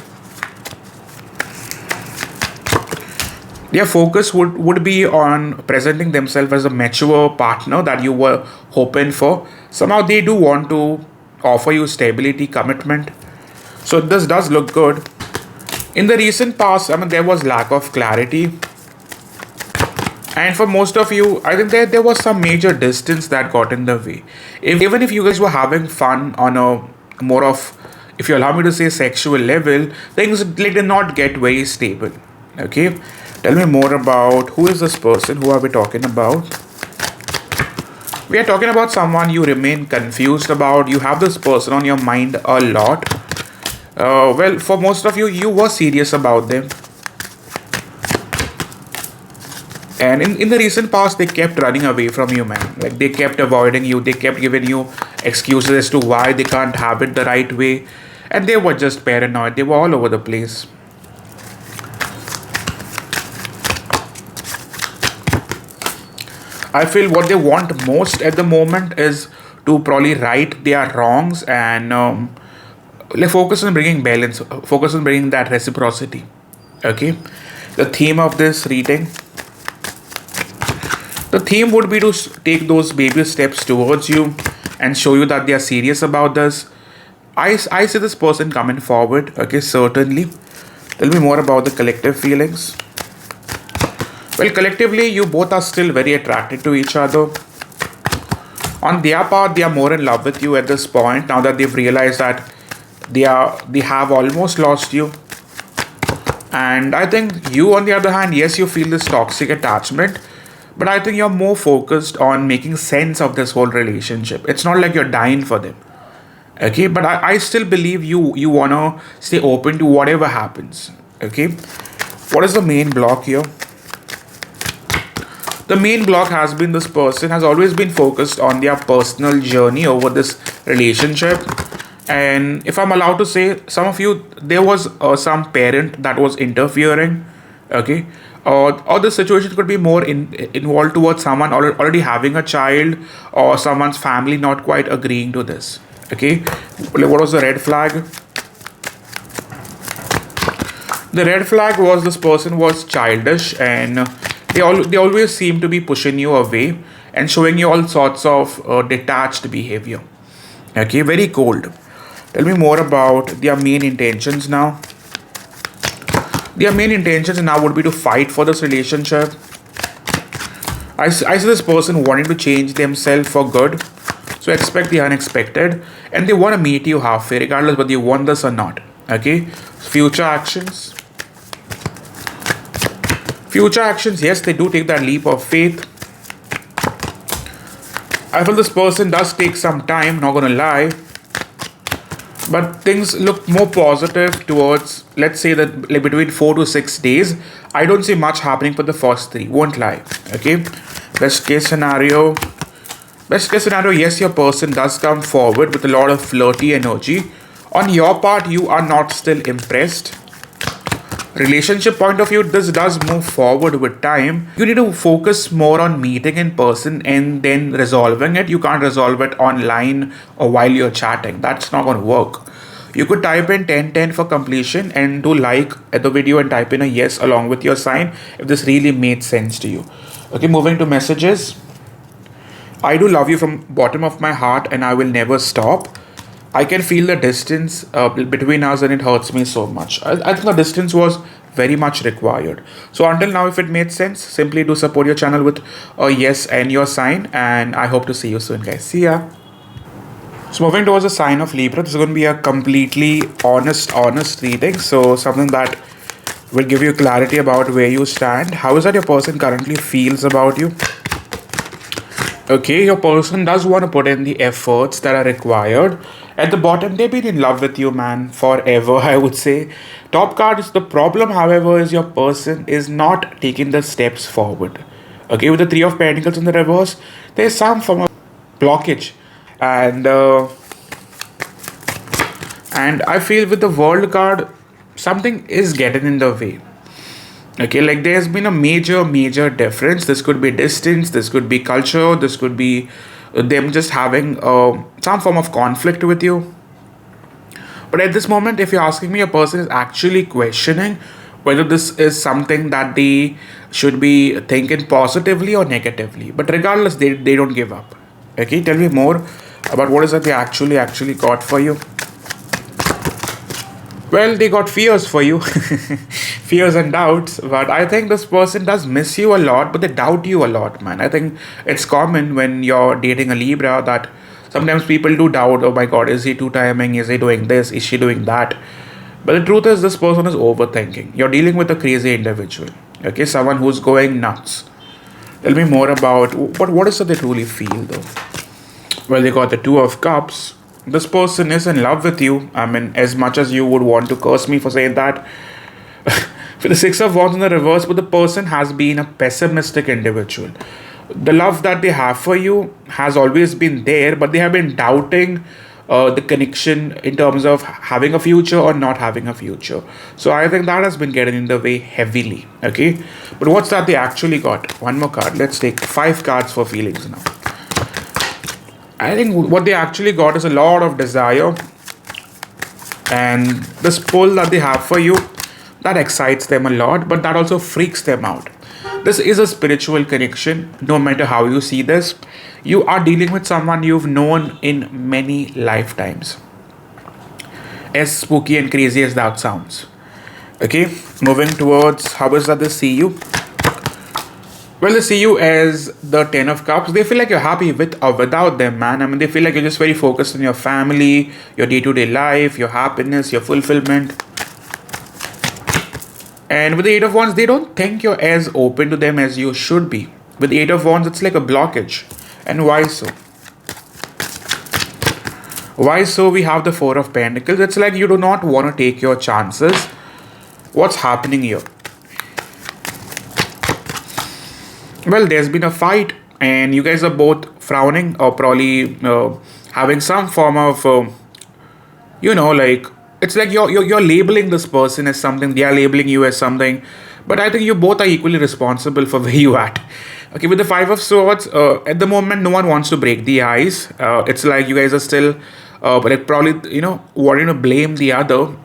Their focus would be on presenting themselves as a mature partner that you were hoping for. Somehow they do want to offer you stability, commitment. So this does look good. In the recent past, I mean, there was lack of clarity. And for most of you, I think there was some major distance that got in the way. Even if you guys were having fun on a more of, if you allow me to say, sexual level, things like did not get very stable. Okay, tell me more about who is this person. Who are we talking about? We are talking about someone you remain confused about. You have this person on your mind a lot. Well, for most of you, you were serious about them. And in the recent past, they kept running away from you, man. Like, they kept avoiding you. They kept giving you excuses as to why they can't have it the right way. And they were just paranoid. They were all over the place. I feel what they want most at the moment is to probably right their wrongs and like focus on bringing balance, focus on bringing that reciprocity. Okay, the theme of this reading, the theme would be to take those baby steps towards you and show you that they are serious about this. I see this person coming forward. Okay, certainly. Tell me more about the collective feelings. Well, collectively, you both are still very attracted to each other. On their part, they are more in love with you at this point. Now that they've realized that they have almost lost you. And I think you, on the other hand, yes, you feel this toxic attachment, but I think you're more focused on making sense of this whole relationship. It's not like you're dying for them. Okay, but I still believe you wanna stay open to whatever happens. Okay, what is the main block here? The main block has been this person has always been focused on their personal journey over this relationship. And if I'm allowed to say, some of you, there was some parent that was interfering. Okay, or the situation could be more involved towards someone already having a child, or someone's family not quite agreeing to this. Okay, what was the red flag? The red flag was this person was childish, and they always seem to be pushing you away and showing you all sorts of detached behavior. Okay, very cold. Tell me more about their main intentions now. Their main intentions now would be to fight for this relationship. I see this person wanting to change themselves for good. So expect the unexpected. And they want to meet you halfway, regardless whether you want this or not. Okay? Future actions. Future actions, yes, they do take that leap of faith. I feel this person does take some time, not gonna lie. But things look more positive towards, let's say that like between 4 to 6 days. I don't see much happening for the first 3, won't lie. Okay, best case scenario, yes, your person does come forward with a lot of flirty energy. On your part, you are not still impressed. Relationship point of view, this does move forward with time. You need to focus more on meeting in person and then resolving it. You can't resolve it online or while you're chatting. That's not going to work. You could type in 1010 for completion and do like at the video and type in a yes along with your sign if this really made sense to you. Okay, moving to messages. I do love you from bottom of my heart and I will never stop. I can feel the distance between us and it hurts me so much. I think the distance was very much required. So until now, if it made sense, simply do support your channel with a yes and your sign. And I hope to see you soon, guys. See ya. So moving towards the sign of Libra, this is going to be a completely honest reading. So something that will give you clarity about where you stand. How is that your person currently feels about you? Okay, your person does want to put in the efforts that are required. At the bottom, they've been in love with you, man, forever, I would say. Top card is the problem, however, is your person is not taking the steps forward. Okay, with the 3 of Pentacles in the reverse, there's some form of blockage. And I feel with the World card, something is getting in the way. Okay, like there's been a major difference. This could be distance, this could be culture, this could be them just having some form of conflict with you. But at this moment, if you're asking me, a person is actually questioning whether this is something that they should be thinking positively or negatively. But regardless, they don't give up. Okay, tell me more about what is that they actually got for you. Well, they got fears for you, fears and doubts. But I think this person does miss you a lot, but they doubt you a lot, man. I think it's common when you're dating a Libra that sometimes people do doubt, oh my god, is he too timing? Is he doing this? Is she doing that? But the truth is, this person is overthinking. You're dealing with a crazy individual, okay? Someone who's going nuts. Tell me more about what is it they truly feel, though. Well, they got the Two of Cups. This person is in love with you. I mean, as much as you would want to curse me for saying that, for the Six of Wands in the reverse, but the person has been a pessimistic individual. The love that they have for you has always been there, but they have been doubting the connection in terms of having a future or not having a future. So I think that has been getting in the way heavily. Okay, but what's that they actually got? One more card. Let's take 5 cards for feelings now. I think what they actually got is a lot of desire, and this pull that they have for you, that excites them a lot, but that also freaks them out. This is a spiritual connection, no matter how you see this. You are dealing with someone you've known in many lifetimes. As spooky and crazy as that sounds. Okay, moving towards how is that they see you. Well, they see you as the Ten of Cups. They feel like you're happy with or without them, man. I mean, they feel like you're just very focused on your family, your day-to-day life, your happiness, your fulfillment. And with the Eight of Wands, they don't think you're as open to them as you should be. With the Eight of Wands, it's like a blockage. And why so? Why so? We have the Four of Pentacles. It's like you do not want to take your chances. What's happening here? Well, there's been a fight, and you guys are both frowning or probably having some form of, like it's like you're labeling this person as something. They are labeling you as something, but I think you both are equally responsible for where you at. Okay, with the Five of Swords, at the moment, no one wants to break the ice. It's like you guys are still, but probably wanting to blame the other.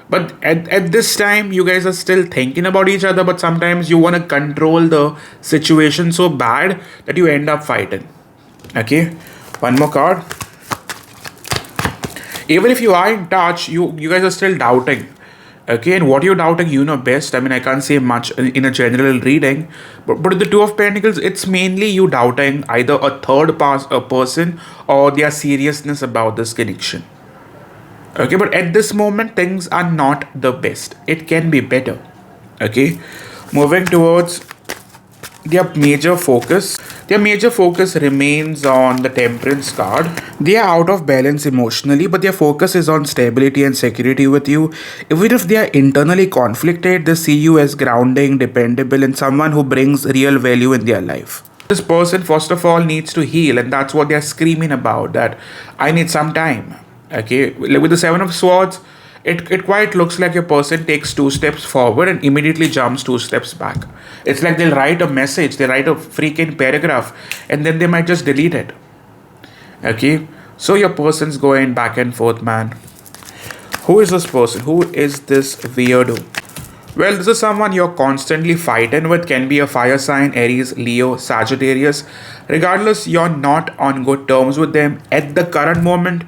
But at this time, you guys are still thinking about each other, but sometimes you want to control the situation so bad that you end up fighting. Okay, one more card. Even if you are in touch, you guys are still doubting. Okay, and what you're doubting, you know best. I mean, I can't say much in a general reading, but with the Two of Pentacles, it's mainly you doubting either a a person or their seriousness about this connection. Okay, but at this moment, things are not the best. It can be better. Okay, moving towards their major focus. Their major focus remains on the Temperance card. They are out of balance emotionally, but their focus is on stability and security with you. Even if they are internally conflicted, they see you as grounding, dependable, and someone who brings real value in their life. This person, first of all, needs to heal, and that's what they're screaming about, that I need some time. Okay, like with the Seven of Swords, it quite looks like your person takes 2 steps forward and immediately jumps 2 steps back. It's like they'll write a message, they write a freaking paragraph, and then they might just delete it. Okay, so your person's going back and forth, man. Who is this person? Who is this weirdo? Well, this is someone you're constantly fighting with. Can be a fire sign, Aries, Leo, Sagittarius. Regardless, you're not on good terms with them at the current moment.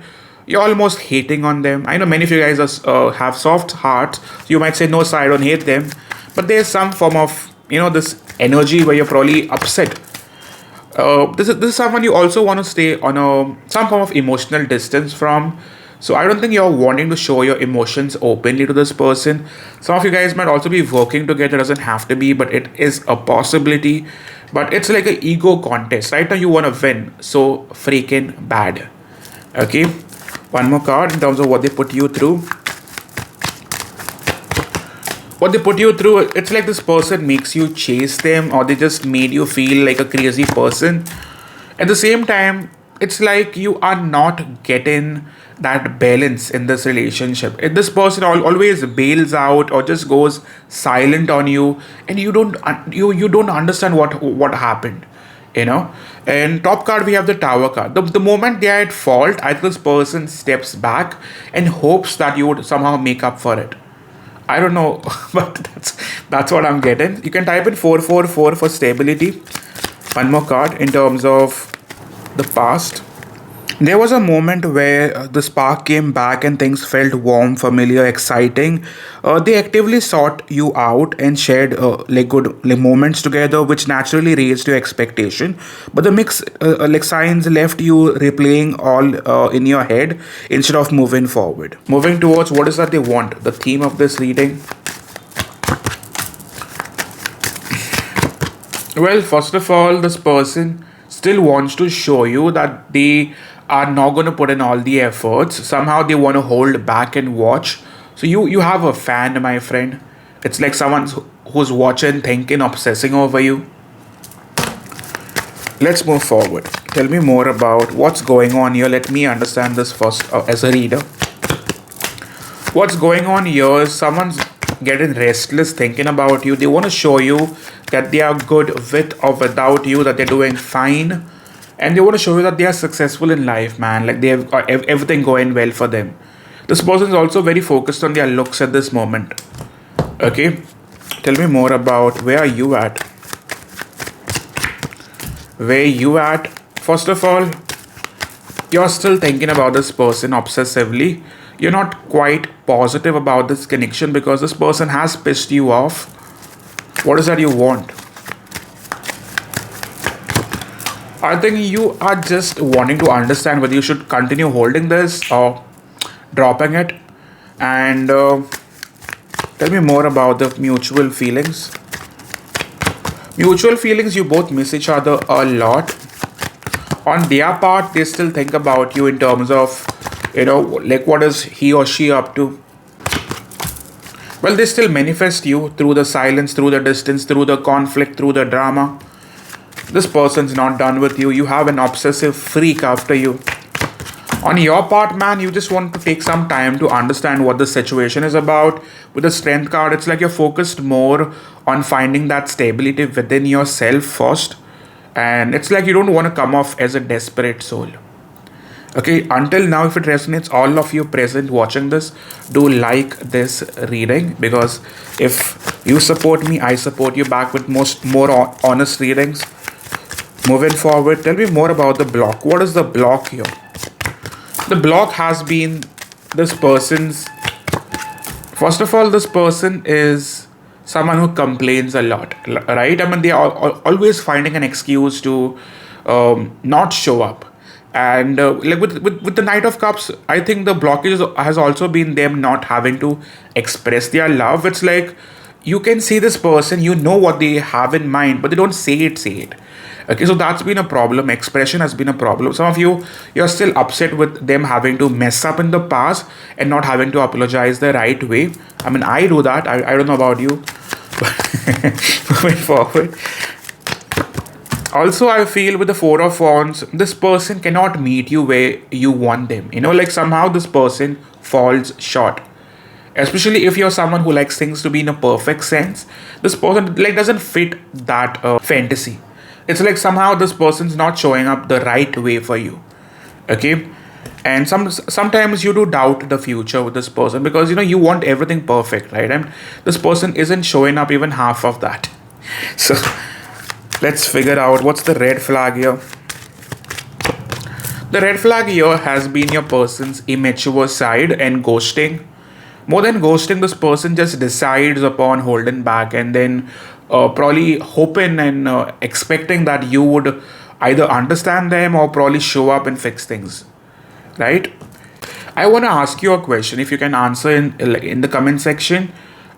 You're almost hating on them. I know many of you guys have soft hearts. So you might say, no, sir, I don't hate them. But there's some form of, this energy where you're probably upset. This is someone you also want to stay on some form of emotional distance from. So I don't think you're wanting to show your emotions openly to this person. Some of you guys might also be working together. It doesn't have to be, but it is a possibility. But it's like an ego contest. Right now you want to win so freaking bad. Okay. One more card in terms of what they put you through. What they put you through, it's like this person makes you chase them, or they just made you feel like a crazy person. At the same time, it's like you are not getting that balance in this relationship. If this person always bails out or just goes silent on you, and you don't understand what happened. And top card, we have the Tower card. The moment they are at fault, I think this person steps back and hopes that you would somehow make up for it. I don't know, but that's what I'm getting. You can type in 444 for stability. One more card in terms of the past. There was a moment where the spark came back and things felt warm, familiar, exciting. They actively sought you out and shared like good like moments together, which naturally raised your expectation. But the mix like signs left you replaying all in your head instead of moving forward. Moving towards what is that they want. The theme of this reading. Well, first of all, this person still wants to show you that they are not going to put in all the efforts. Somehow they want to hold back and watch. So you have a fan, my friend. It's like someone who's watching, thinking, obsessing over you. Let's move forward. Tell me more about what's going on here. Let me understand this first as a reader. What's going on here is someone's getting restless thinking about you. They want to show you that they are good with or without you, that they're doing fine. And they want to show you that they are successful in life, man. Like they have got everything going well for them. This person is also very focused on their looks at this moment. Okay? Tell me more about where are you at? Where you at? First of all, you're still thinking about this person obsessively. You're not quite positive about this connection because this person has pissed you off. What is that you want? I think you are just wanting to understand whether you should continue holding this or dropping it. And tell me more about the mutual feelings. Mutual feelings, you both miss each other a lot. On their part, they still think about you in terms of, like what is he or she up to. Well, they still manifest you through the silence, through the distance, through the conflict, through the drama. This person's not done with you. You have an obsessive freak after you. On your part, man, you just want to take some time to understand what the situation is about. With the strength card, it's like you're focused more on finding that stability within yourself first. And it's like you don't want to come off as a desperate soul. Okay, until now, if it resonates, all of you present watching this, do like this reading, because if you support me, I support you back with more honest readings. Moving forward, tell me more about the block. What is the block here? The block has been this person's. First of all, this person is someone who complains a lot, right? I mean, they are always finding an excuse to not show up. And like with the Knight of Cups, I think the blockage has also been them not having to express their love. It's like you can see this person, you know what they have in mind, but they don't say it. Okay, so that's been a problem. Expression has been a problem. Some of you're still upset with them having to mess up in the past and not having to apologize the right way. I mean, I do that. I don't know about you. Moving forward. Also, I feel with the Four of Wands, this person cannot meet you where you want them. Like somehow this person falls short. Especially if you're someone who likes things to be in a perfect sense. This person like doesn't fit that fantasy. It's like somehow this person's not showing up the right way for you. Okay? And sometimes you do doubt the future with this person because you want everything perfect, right? And this person isn't showing up even half of that. So let's figure out what's the red flag here. The red flag here has been your person's immature side and ghosting. More than ghosting, this person just decides upon holding back and then probably hoping and expecting that you would either understand them or probably show up and fix things, right? I want to ask you a question. If you can answer in the comment section,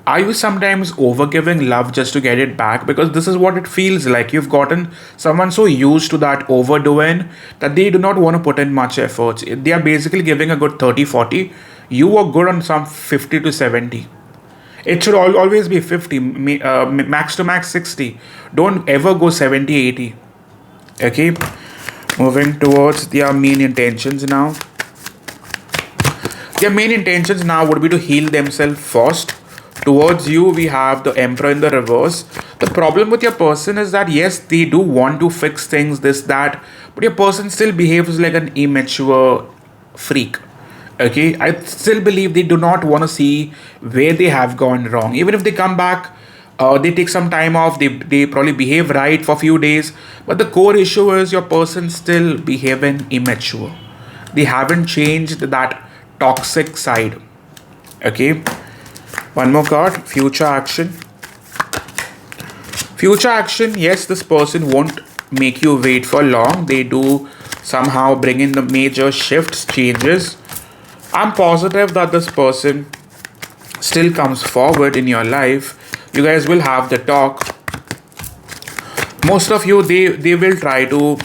are you sometimes overgiving love just to get it back? Because this is what it feels like. You've gotten someone so used to that overdoing that they do not want to put in much efforts. They are basically giving a good 30-40. You are good on some 50 to 70. It should always be 50, max to max 60. Don't ever go 70-80. Okay? Moving towards their main intentions now. Their main intentions now would be to heal themselves first. Towards you, we have the Emperor in the reverse. The problem with your person is that yes, they do want to fix things, this, that, but your person still behaves like an immature freak. Okay, I still believe they do not want to see where they have gone wrong. Even if they come back, they take some time off, they probably behave right for a few days. But the core issue is your person still behaving immature. They haven't changed that toxic side. Okay. One more card. Future action. Future action. Yes, this person won't make you wait for long. They do somehow bring in the major shifts, changes. I'm positive that this person still comes forward in your life. You guys will have the talk. Most of you, they will try to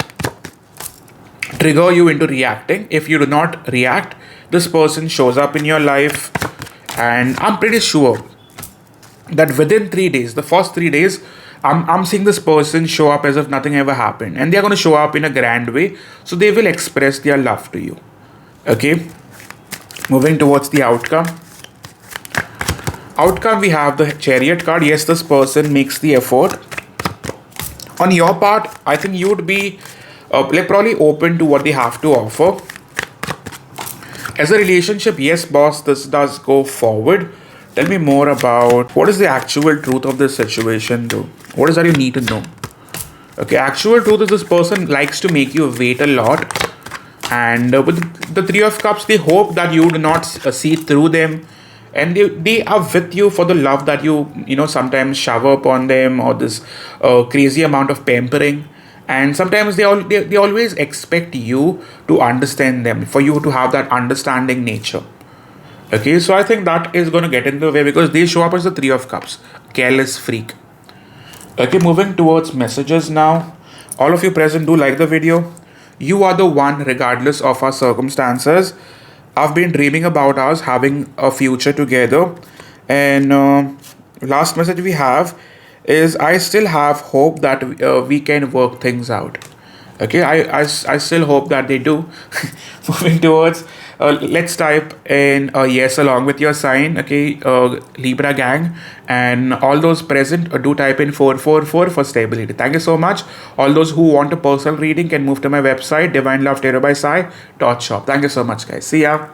trigger you into reacting. If you do not react, this person shows up in your life, and I'm pretty sure that within 3 days, the first 3 days, I'm seeing this person show up as if nothing ever happened, and they're going to show up in a grand way. So they will express their love to you. Okay, moving towards the outcome. Outcome, we have the Chariot card. Yes, this person makes the effort. On your part, I think you would be probably open to what they have to offer. As a relationship, yes, boss, this does go forward. Tell me more about what is the actual truth of this situation, though. What is that you need to know? Okay, actual truth is this person likes to make you wait a lot. And with the Three of Cups, they hope that you do not see through them. And they are with you for the love that you sometimes shower upon them, or this crazy amount of pampering. And sometimes they always expect you to understand them, for you to have that understanding nature. Okay, so I think that is going to get in the way, because they show up as the Three of Cups, careless freak. Okay, moving towards messages now. All of you present, do like the video. You are the one, regardless of our circumstances. I've been dreaming about us having a future together. And last message we have is, I still have hope that we can work things out. Okay, I still hope that they do. Moving towards, let's type in a yes along with your sign. Okay, Libra gang, and all those present, do type in 444 for stability. Thank you so much. All those who want a personal reading can move to my website, divinelovetarotbysai.shop. Thank you so much, guys. See ya.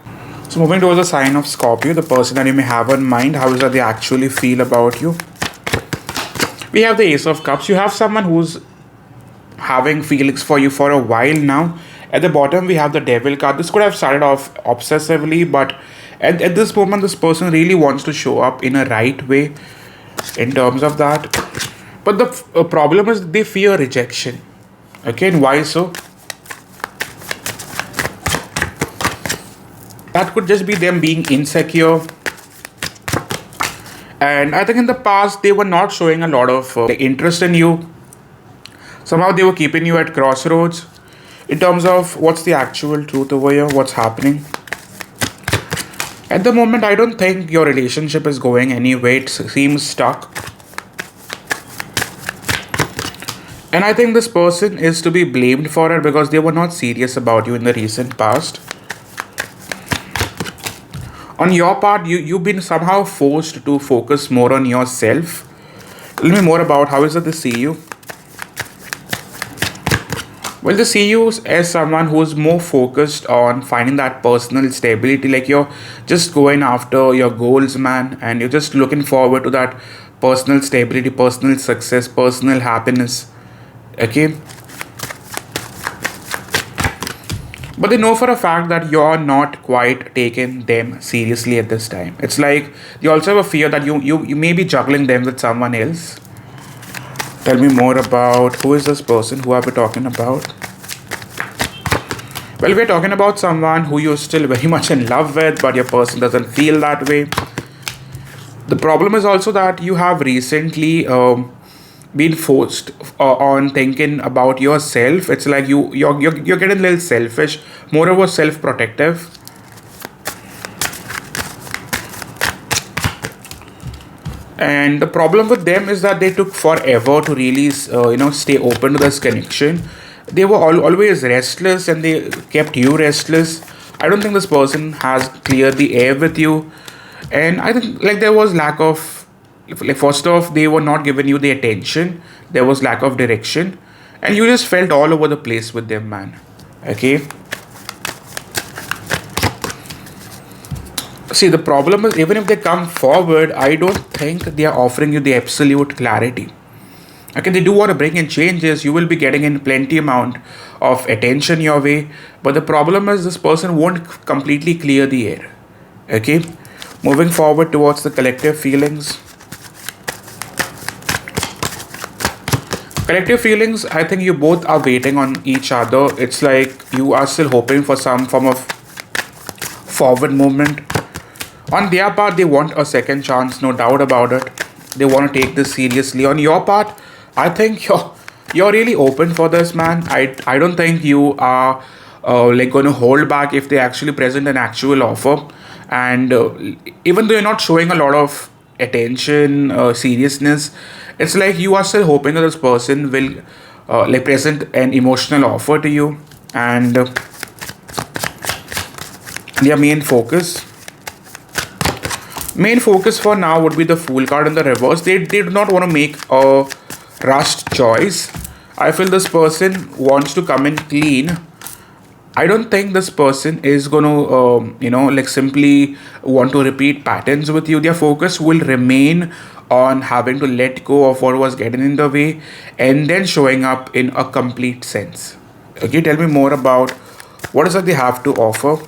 So moving towards the sign of Scorpio, the person that you may have in mind, how is that they actually feel about you? We have the Ace of Cups. You have someone who's having feelings for you for a while now. At the bottom, we have the Devil card. This could have started off obsessively, but at this moment, this person really wants to show up in a right way in terms of that. But the problem is they fear rejection. Okay, and why so? That could just be them being insecure. And I think in the past, they were not showing a lot of interest in you. Somehow they were keeping you at crossroads in terms of what's the actual truth over here, what's happening. At the moment, I don't think your relationship is going anywhere. It seems stuck. And I think this person is to be blamed for it, because they were not serious about you in the recent past. On your part, you've been somehow forced to focus more on yourself. Tell me more about how is it they see you. Well, they see you as someone who's more focused on finding that personal stability. Like, you're just going after your goals, man, and you're just looking forward to that personal stability, personal success, personal happiness. Okay? But they know for a fact that you're not quite taking them seriously at this time. It's like they also have a fear that you may be juggling them with someone else. Tell me more about who is this person, who are we talking about? Well, we're talking about someone who you're still very much in love with, but your person doesn't feel that way. The problem is also that you have recently been forced on thinking about yourself. It's like you're getting a little selfish, moreover self-protective. And the problem with them is that they took forever to really, stay open to this connection. They were always restless, and they kept you restless. I don't think this person has cleared the air with you. And I think like there was lack of, like, first off, they were not giving you the attention. There was lack of direction. And you just felt all over the place with them, man. Okay. See, the problem is, even if they come forward, I don't think they are offering you the absolute clarity. Okay, they do want to bring in changes. You will be getting in plenty amount of attention your way, but the problem is this person won't completely clear the air. Okay, moving forward towards the collective feelings. Collective feelings, I think you both are waiting on each other. It's like you are still hoping for some form of forward movement. On their part, they want a second chance, no doubt about it. They want to take this seriously. On your part, I think you're really open for this, man. I don't think you are like going to hold back if they actually present an actual offer. And even though you're not showing a lot of attention, seriousness, it's like you are still hoping that this person will like present an emotional offer to you, and their main focus for now would be the Fool card in the reverse. They do not want to make a rushed choice. I feel this person wants to come in clean. I don't think this person is going to, like simply want to repeat patterns with you. Their focus will remain on having to let go of what was getting in the way and then showing up in a complete sense. Okay, tell me more about what is that they have to offer.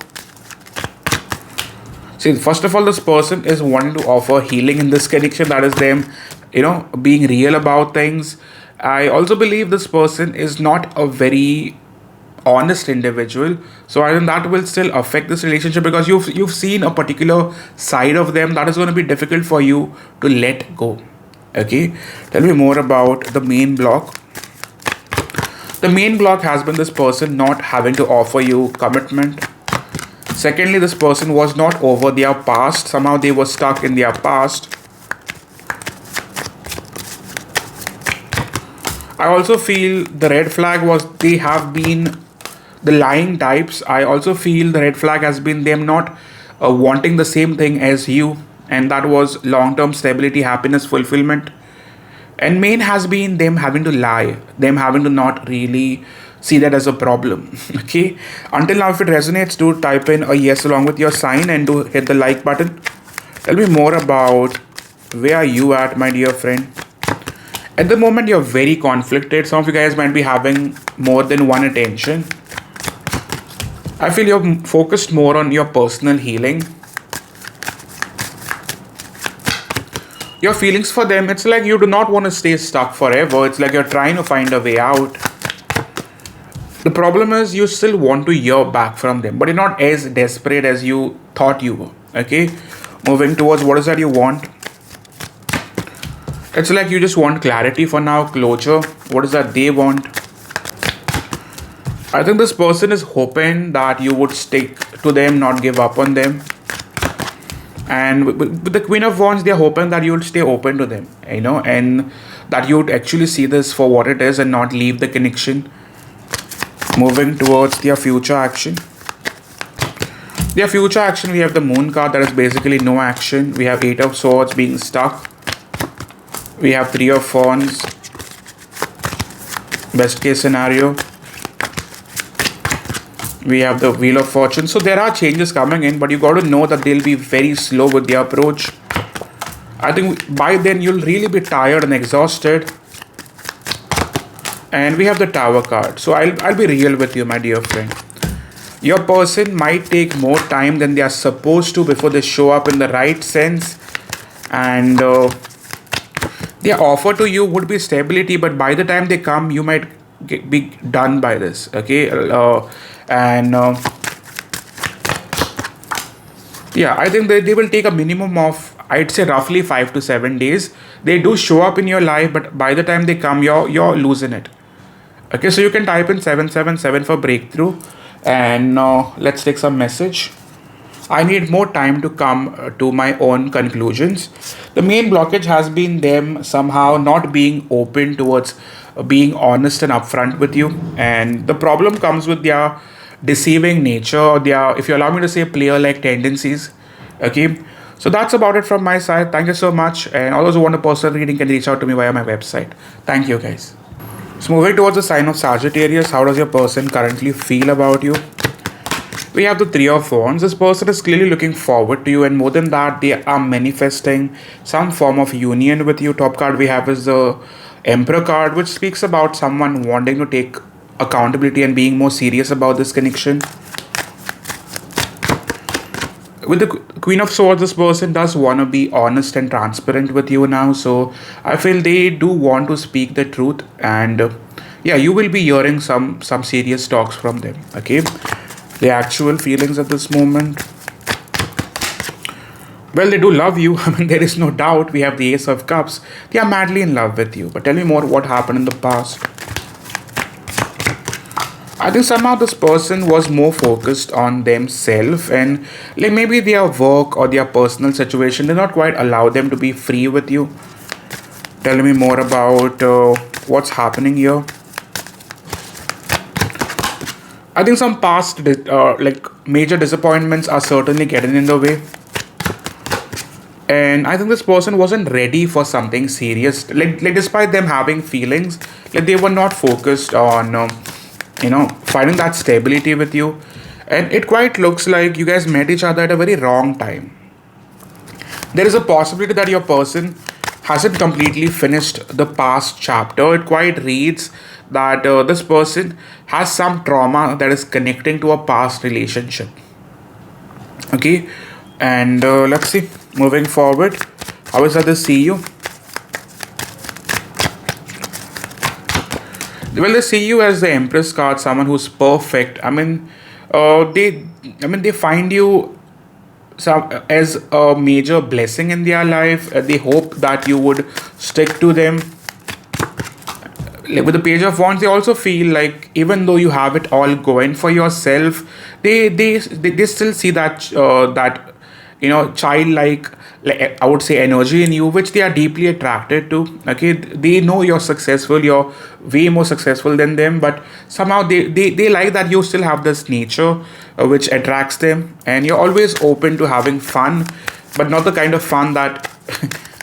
See, first of all, this person is wanting to offer healing in this connection. That is them, being real about things. I also believe this person is not a very honest individual, so I think that will still affect this relationship because you've seen a particular side of them that is going to be difficult for you to let go. Okay, tell me more about the main block. The main block has been this person not having to offer you commitment. Secondly, this person was not over their past. Somehow they were stuck in their past. I also feel the red flag was they have been the lying types. I also feel the red flag has been them not wanting the same thing as you, and that was long term stability, happiness, fulfillment. And main has been them having to lie, them having to not really see that as a problem. Okay, until now, if it resonates, do type in a yes along with your sign and do hit the like button. Tell me more about where are you at, my dear friend. At the moment, you're very conflicted. Some of you guys might be having more than one attention. I feel you're focused more on your personal healing. Your feelings for them, it's like you do not want to stay stuck forever. It's like you're trying to find a way out. The problem is you still want to hear back from them, but you're not as desperate as you thought you were. Okay, moving towards what is that you want. It's like you just want clarity for now, closure. What is that they want? I think this person is hoping that you would stick to them, not give up on them. And with the Queen of Wands, they're hoping that you would stay open to them, and that you would actually see this for what it is and not leave the connection. Moving towards their future action. Their future action, we have the Moon card, that is basically no action. We have Eight of Swords being stuck. We have Three of Wands. Best case scenario. We have the Wheel of Fortune. So there are changes coming in, but you got to know that they'll be very slow with the approach. I think by then you'll really be tired and exhausted. And we have the Tower card. So I'll be real with you, my dear friend. Your person might take more time than they are supposed to before they show up in the right sense. And their offer to you would be stability, but by the time they come, you might be done by this. Okay, yeah, I think they will take a minimum of, I'd say, roughly 5 to 7 days. They do show up in your life, but by the time they come, you're losing it. Okay, so you can type in 777 for breakthrough, and let's take some message. I need more time to come to my own conclusions. The main blockage has been them somehow not being open towards being honest and upfront with you. And the problem comes with their deceiving nature, or their, if you allow me to say, player-like tendencies. Okay. So that's about it from my side. Thank you so much. And all those who want a personal reading can reach out to me via my website. Thank you, guys. So moving towards the sign of Sagittarius, how does your person currently feel about you? We have the Three of Wands. This person is clearly looking forward to you, and more than that, they are manifesting some form of union with you. Top card we have is the Emperor card, which speaks about someone wanting to take accountability and being more serious about this connection. With the Queen of Swords, this person does want to be honest and transparent with you now. So I feel they do want to speak the truth, and yeah, you will be hearing some serious talks from them. Okay, the actual feelings at this moment. Well, they do love you. I mean, there is no doubt. We have the Ace of Cups. They are madly in love with you. But tell me more what happened in the past. I think somehow this person was more focused on themselves, and like maybe their work or their personal situation did not quite allow them to be free with you. Tell me more about what's happening here. I think some past like major disappointments are certainly getting in the way. And I think this person wasn't ready for something serious. Like despite them having feelings, like they were not focused on finding that stability with you. And it quite looks like you guys met each other at a very wrong time. There is a possibility that your person hasn't completely finished the past chapter. It quite reads that this person has some trauma that is connecting to a past relationship. Okay, and let's see, moving forward, how is that they see you? Well, they see you as the Empress card, someone who's perfect. I mean, they find you as a major blessing in their life. They hope that you would stick to them. Like with the Page of Wands, they also feel like even though you have it all going for yourself, they still see that childlike, like I would say, energy in you, which they are deeply attracted to. Okay, they know you're successful, you're way more successful than them, but somehow they like that you still have this nature which attracts them, and you're always open to having fun, but not the kind of fun that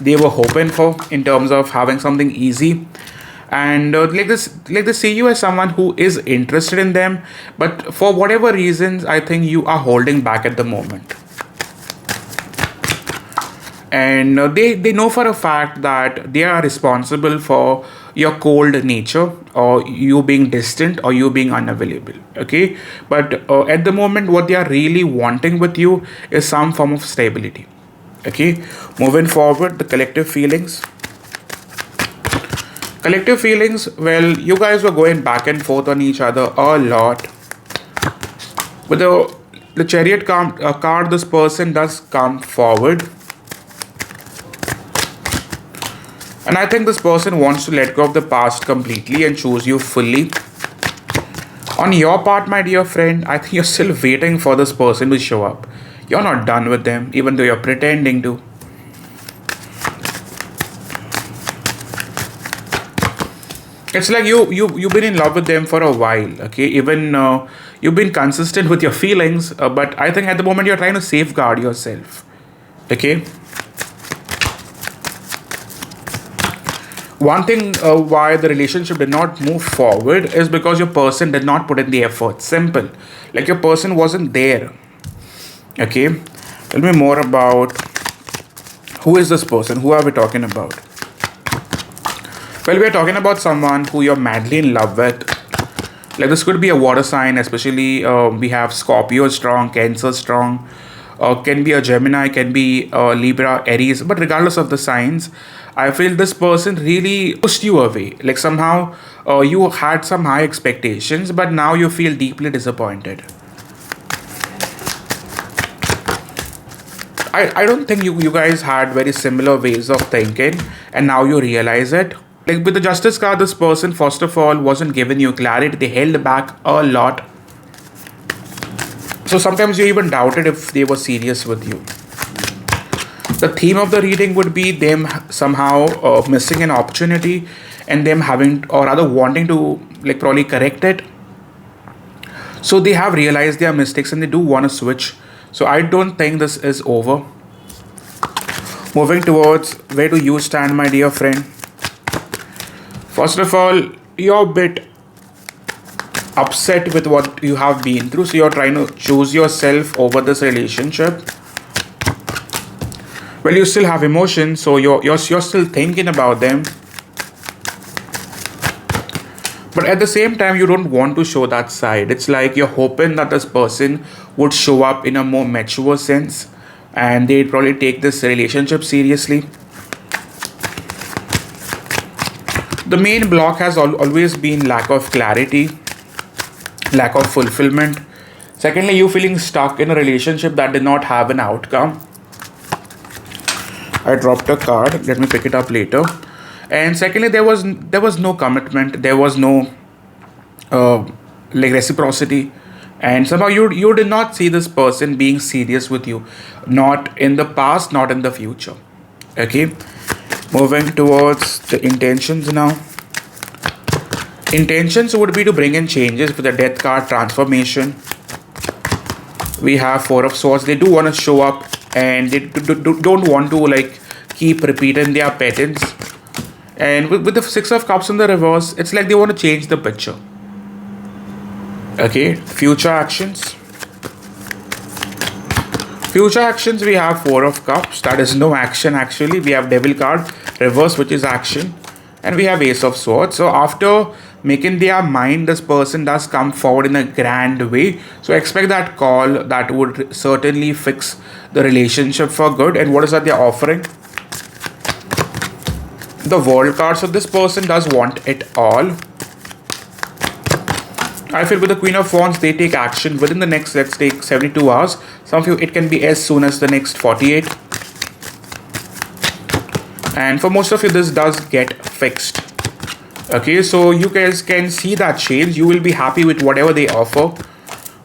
they were hoping for in terms of having something easy. And like they see you as someone who is interested in them, but for whatever reasons, I think you are holding back at the moment. And they know for a fact that they are responsible for your cold nature, or you being distant, or you being unavailable. Okay, but at the moment what they are really wanting with you is some form of stability. Okay, moving forward, the collective feelings. Collective feelings, well, you guys were going back and forth on each other a lot. With the Chariot card, this person does come forward. And I think this person wants to let go of the past completely and choose you fully. On your part, my dear friend, I think you're still waiting for this person to show up. You're not done with them, even though you're pretending to. It's like you've been in love with them for a while, okay? Even you've been consistent with your feelings, but I think at the moment you're trying to safeguard yourself, okay? One thing why the relationship did not move forward is because your person did not put in the effort. Simple. Like your person wasn't there. Okay. Tell me more about who is this person? Who are we talking about? Well, we are talking about someone who you're madly in love with. Like this could be a water sign, especially we have Scorpio strong, Cancer strong, can be a Gemini, can be Libra, Aries. But regardless of the signs, I feel this person really pushed you away. Like somehow you had some high expectations, but now you feel deeply disappointed. I don't think you guys had very similar ways of thinking, and now you realize it. Like with the Justice card, this person, first of all, wasn't giving you clarity. They held back a lot. So sometimes you even doubted if they were serious with you. The theme of the reading would be them somehow missing an opportunity, and them having, or rather wanting to, like probably correct it. So they have realized their mistakes and they do want to switch. So I don't think this is over. Moving towards where do you stand, my dear friend? First of all, you're a bit upset with what you have been through, so you're trying to choose yourself over this relationship. Well, you still have emotions, so you're still thinking about them. But at the same time, you don't want to show that side. It's like you're hoping that this person would show up in a more mature sense, and they'd probably take this relationship seriously. The main block has always been lack of clarity, lack of fulfillment. Secondly, you feeling stuck in a relationship that did not have an outcome. I dropped a card. Let me pick it up later. And secondly, there was no commitment. There was no like reciprocity, and somehow you did not see this person being serious with you, not in the past, not in the future. Okay, moving towards the intentions now. Intentions would be to bring in changes with the death card, transformation. We have Four of Swords. They do want to show up, and they don't want to like keep repeating their patterns. And with the Six of Cups in the reverse, it's like they want to change the picture. Okay, future actions. Future actions, we have Four of Cups. That is no action actually. We have Devil card, reverse, which is action. And we have Ace of Swords. So after making their mind, this person does come forward in a grand way. So expect that call that would certainly fix the relationship for good. And what is that they're offering? The World card. So this person does want it all. I feel with the Queen of Wands, they take action within the next, let's take 72 hours. Some of you, it can be as soon as the next 48. And for most of you, this does get fixed. Okay, so you guys can see that change. You will be happy with whatever they offer.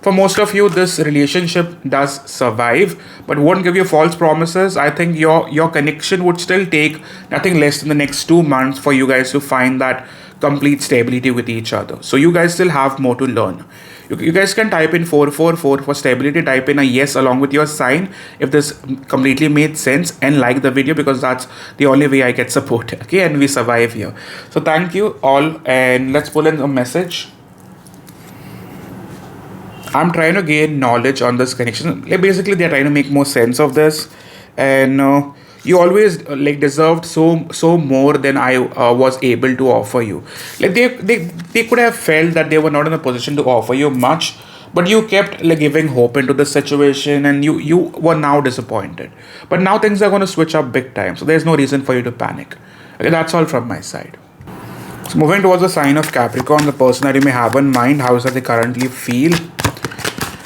For most of you, this relationship does survive, but won't give you false promises. I think your connection would still take nothing less than the next 2 months for you guys to find that complete stability with each other. So you guys still have more to learn. You guys can type in 444 for stability. Type in a yes along with your sign if this completely made sense, and like the video because that's the only way I get support. Okay, and we survive here. So thank you all, and let's pull in a message. I'm trying to gain knowledge on this connection. Like basically, they're trying to make more sense of this, and you always like deserved so more than I was able to offer you. Like they could have felt that they were not in a position to offer you much, but you kept like giving hope into the situation, and you were now disappointed. But now things are going to switch up big time, so there's no reason for you to panic. Okay, that's all from my side. So moving towards the sign of Capricorn, the person that you may have in mind, how is that they currently feel?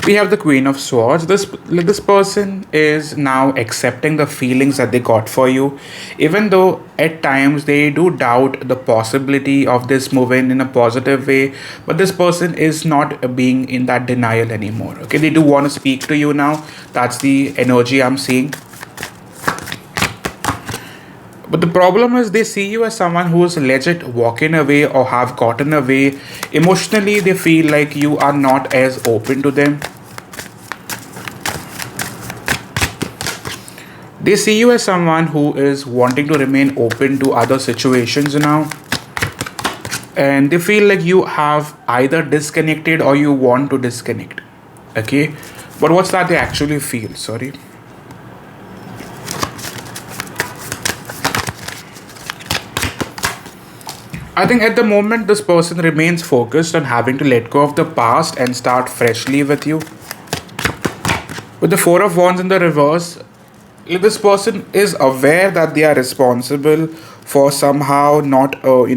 We have the Queen of Swords. This person is now accepting the feelings that they got for you, even though at times they do doubt the possibility of this moving in a positive way. But this person is not being in that denial anymore. Okay, they do want to speak to you now. That's the energy I'm seeing. But the problem is they see you as someone who is legit walking away or have gotten away. Emotionally, they feel like you are not as open to them. They see you as someone who is wanting to remain open to other situations now. And they feel like you have either disconnected or you want to disconnect. Okay? But what's that they actually feel? Sorry. I think at the moment this person remains focused on having to let go of the past and start freshly with you. With the Four of Wands in the reverse, this person is aware that they are responsible for somehow not probably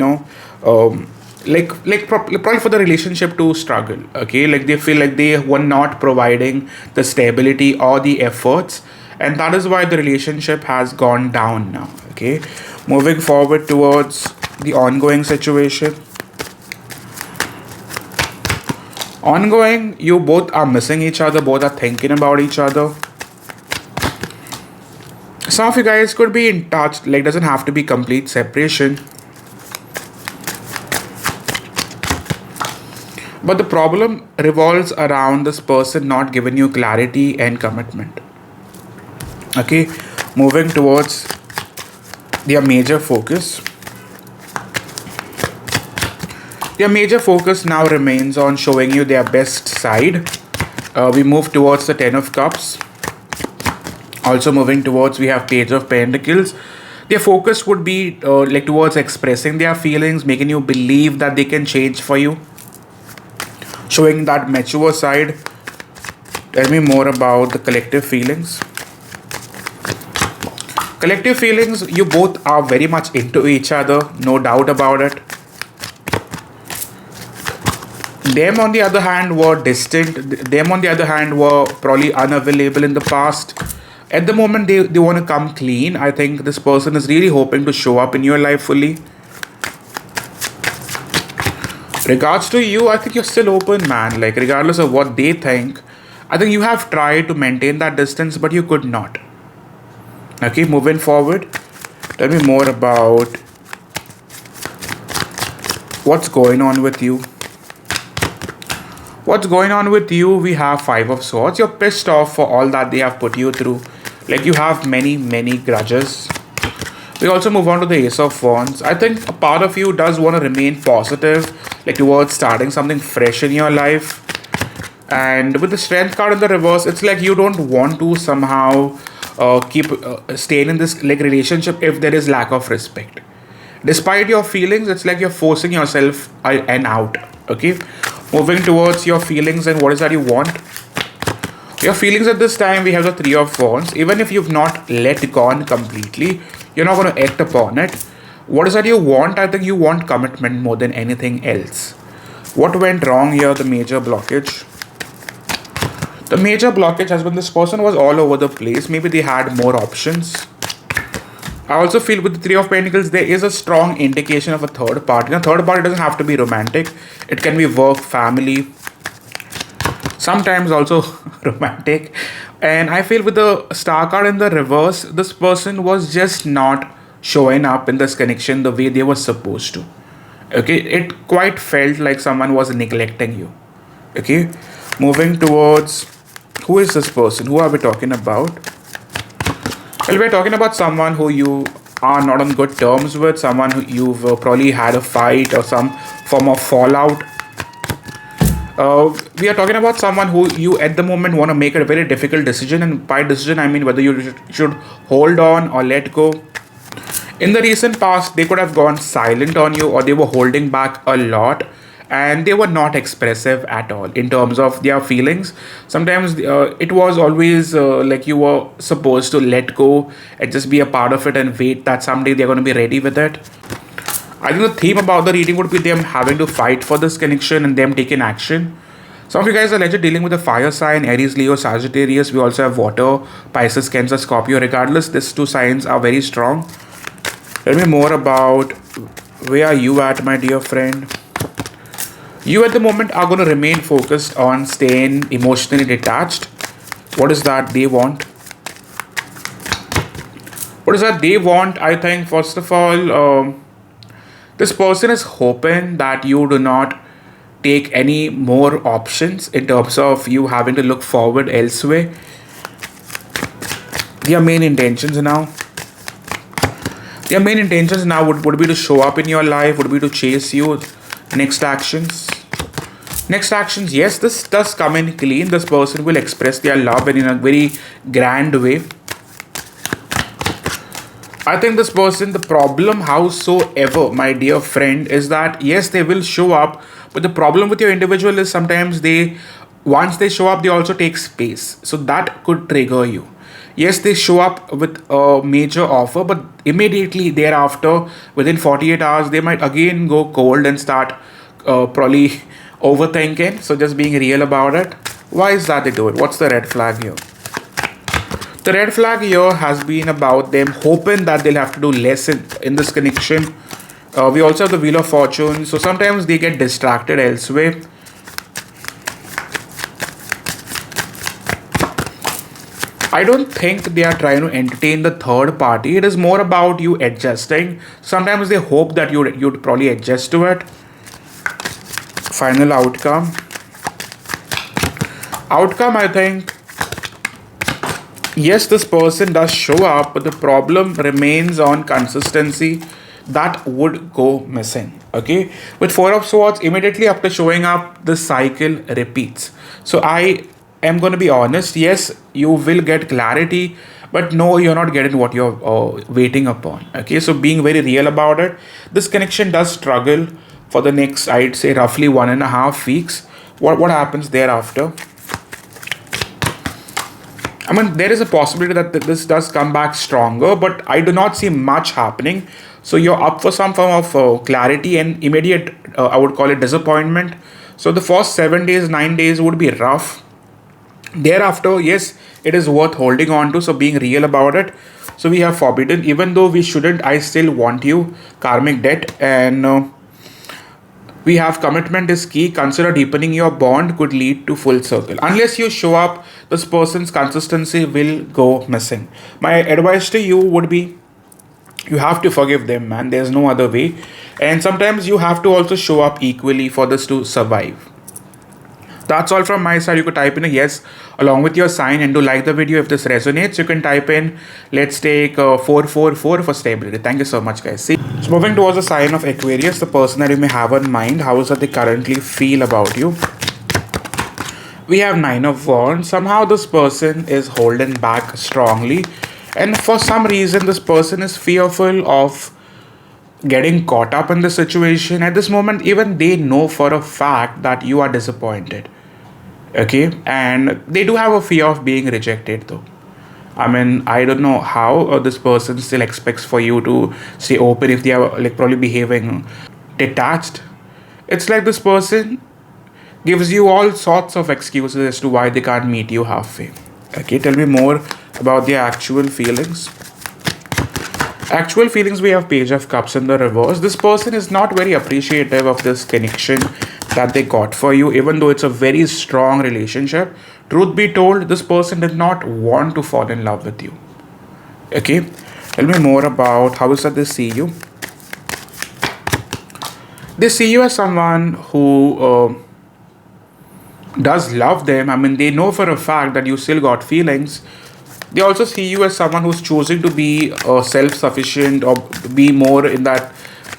for the relationship to struggle. Okay, like they feel like they were not providing the stability or the efforts, and that is why the relationship has gone down now. Okay, moving forward towards the ongoing situation. Ongoing, you both are missing each other, both are thinking about each other. Some of you guys could be in touch, like doesn't have to be complete separation. But the problem revolves around this person not giving you clarity and commitment. Okay, moving towards their major focus. Their major focus now remains on showing you their best side. We move towards the Ten of Cups. Also moving towards, we have Page of Pentacles. Their focus would be like towards expressing their feelings, making you believe that they can change for you, showing that mature side. Tell me more about the collective feelings. Collective feelings, you both are very much into each other, no doubt about it. Them, on the other hand, were distant. Them, on the other hand, were probably unavailable in the past. At the moment, they want to come clean. I think this person is really hoping to show up in your life fully. Regards to you, I think you're still open, man. Like, regardless of what they think, I think you have tried to maintain that distance, but you could not. Okay, moving forward. Tell me more about what's going on with you. What's going on with you? We have Five of Swords. You're pissed off for all that they have put you through. Like, you have many grudges. We also move on to the Ace of Wands. I think a part of you does want to remain positive, like towards starting something fresh in your life. And with the Strength card in the reverse, it's like you don't want to somehow keep staying in this like relationship if there is lack of respect. Despite your feelings, it's like you're forcing yourself and out. Okay, moving towards your feelings and what is that you want. Your feelings at this time, we have the Three of Wands. Even if you've not let gone completely, you're not going to act upon it. What is that you want? I think you want commitment more than anything else. What went wrong here? The major blockage. The major blockage has been this person was all over the place. Maybe they had more options. I also feel with the Three of Pentacles, there is a strong indication of a third party. Now, third party doesn't have to be romantic. It can be work, family, sometimes also romantic. And I feel with the Star card in the reverse, this person was just not showing up in this connection the way they were supposed to. Okay, it quite felt like someone was neglecting you. Okay, moving towards who is this person? Who are we talking about? Well, we're talking about someone who you are not on good terms with, someone who you've probably had a fight or some form of fallout. We are talking about someone who you at the moment want to make a very difficult decision, and by decision I mean whether you should hold on or let go. In the recent past, they could have gone silent on you, or they were holding back a lot, and they were not expressive at all in terms of their feelings. Sometimes it was always like you were supposed to let go and just be a part of it and wait that someday they're going to be ready with it. I think the theme about the reading would be them having to fight for this connection and them taking action. Some of you guys are legit dealing with a fire sign, Aries, Leo, Sagittarius. We also have water, Pisces, Cancer, Scorpio. Regardless, these two signs are very strong. Tell me more about where are you at, my dear friend. You at the moment are going to remain focused on staying emotionally detached. What is that they want? What is that they want? I think, first of all, this person is hoping that you do not take any more options in terms of you having to look forward elsewhere. Their main intentions now. Their main intentions now would be to show up in your life, would be to chase you. Next actions. Next actions, yes, this does come in clean. This person will express their love and in a very grand way. I think this person, the problem, howsoever, my dear friend, is that yes, they will show up, but the problem with your individual is sometimes once they show up, they also take space. So that could trigger you. Yes, they show up with a major offer, but immediately thereafter, within 48 hours, they might again go cold and start probably overthinking. So just being real about it. Why is that they do it? What's the red flag here? The red flag here has been about them hoping that they'll have to do less in this connection. We also have the Wheel of Fortune. So sometimes they get distracted elsewhere. I don't think they are trying to entertain the third party. It is more about you adjusting. Sometimes they hope that you'd probably adjust to it. Final outcome. Outcome, I think, yes, this person does show up, but the problem remains on consistency. That would go missing. Okay, with Four of Swords, immediately after showing up, the cycle repeats. So I am going to be honest. Yes, you will get clarity, but no, you're not getting what you're waiting upon. Okay, so being very real about it, this connection does struggle for the next, I'd say, roughly 1.5 weeks. What happens thereafter? I mean, there is a possibility that this does come back stronger, but I do not see much happening. So you're up for some form of clarity and immediate, I would call it, disappointment. So the first 7 days, 9 days would be rough. Thereafter, yes, it is worth holding on to. So being real about it. So we have forbidden, even though we shouldn't, I still want you, karmic debt, and we have commitment is key. Consider deepening your bond could lead to full circle. Unless you show up, this person's consistency will go missing. My advice to you would be, you have to forgive them, man. There's no other way. And sometimes you have to also show up equally for this to survive. That's all from my side. You could type in a yes along with your sign, and do like the video if this resonates. You can type in, let's take 444 for stability. Thank you so much, guys. See, so moving towards the sign of Aquarius, the person that you may have in mind, how is that they currently feel about you? We have Nine of Wands. Somehow this person is holding back strongly, and for some reason this person is fearful of getting caught up in the situation. At this moment, even they know for a fact that you are disappointed. Okay, and they do have a fear of being rejected though. I mean, I don't know how this person still expects for you to stay open if they are like probably behaving detached. It's like this person gives you all sorts of excuses as to why they can't meet you halfway. Okay, tell me more about their actual feelings. Actual feelings, we have Page of Cups in the reverse. This person is not very appreciative of this connection that they got for you, even though it's a very strong relationship. Truth be told, this person did not want to fall in love with you. Okay, tell me more about how is that they see you. They see you as someone who does love them. I mean, they know for a fact that you still got feelings. They also see you as someone who's choosing to be self-sufficient, or be more in that,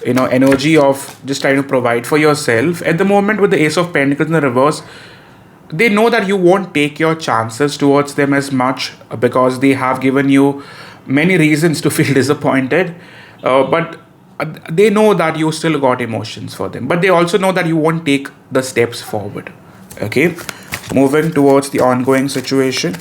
energy of just trying to provide for yourself. At the moment, with the Ace of Pentacles in the reverse, they know that you won't take your chances towards them as much, because they have given you many reasons to feel disappointed. But they know that you still got emotions for them. But they also know that you won't take the steps forward. Okay, moving towards the ongoing situation.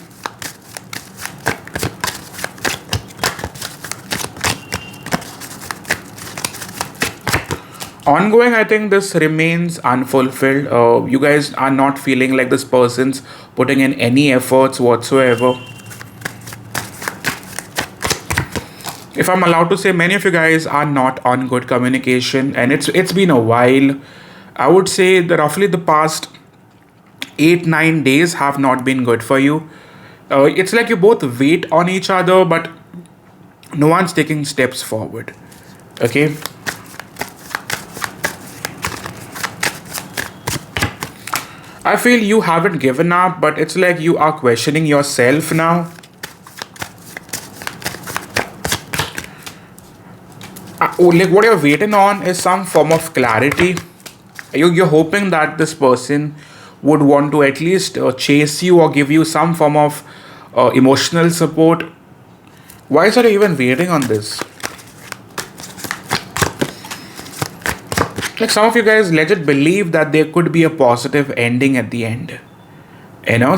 Ongoing, I think this remains unfulfilled. You guys are not feeling like this person's putting in any efforts whatsoever. If I'm allowed to say, many of you guys are not on good communication, and it's been a while. I would say that roughly the past 8-9 days have not been good for you. It's like you both wait on each other, but no one's taking steps forward. Okay. I feel you haven't given up, but it's like you are questioning yourself now. Like what you're waiting on is some form of clarity. You're hoping that this person would want to at least chase you or give you some form of emotional support. Why are you even waiting on this? Like some of you guys legit believe that there could be a positive ending at the end.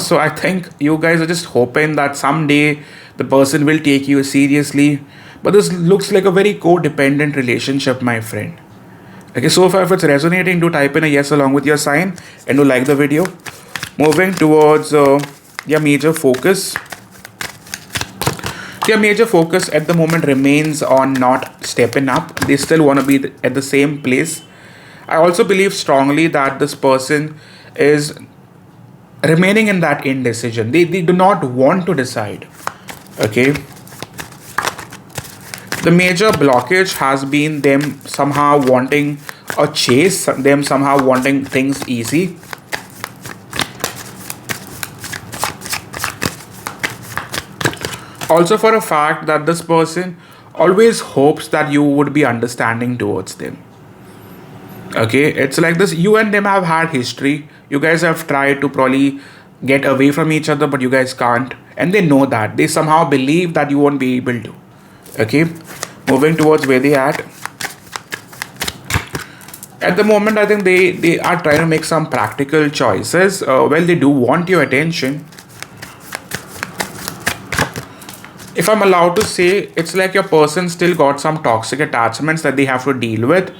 So I think you guys are just hoping that someday the person will take you seriously. But this looks like a very codependent relationship, my friend. Okay, so far if it's resonating, do type in a yes along with your sign, and do like the video. Moving towards your major focus. Their major focus at the moment remains on not stepping up. They still want to be at the same place. I also believe strongly that this person is remaining in that indecision. They do not want to decide. Okay. The major blockage has been them somehow wanting a chase, them somehow wanting things easy. Also for a fact that this person always hopes that you would be understanding towards them. Okay, it's like this, you and them have had history. You guys have tried to probably get away from each other, but you guys can't. And they know that. They somehow believe that you won't be able to. Okay? Moving towards where they at. At the moment, I think they are trying to make some practical choices. Well, they do want your attention. If I'm allowed to say, it's like your person still got some toxic attachments that they have to deal with.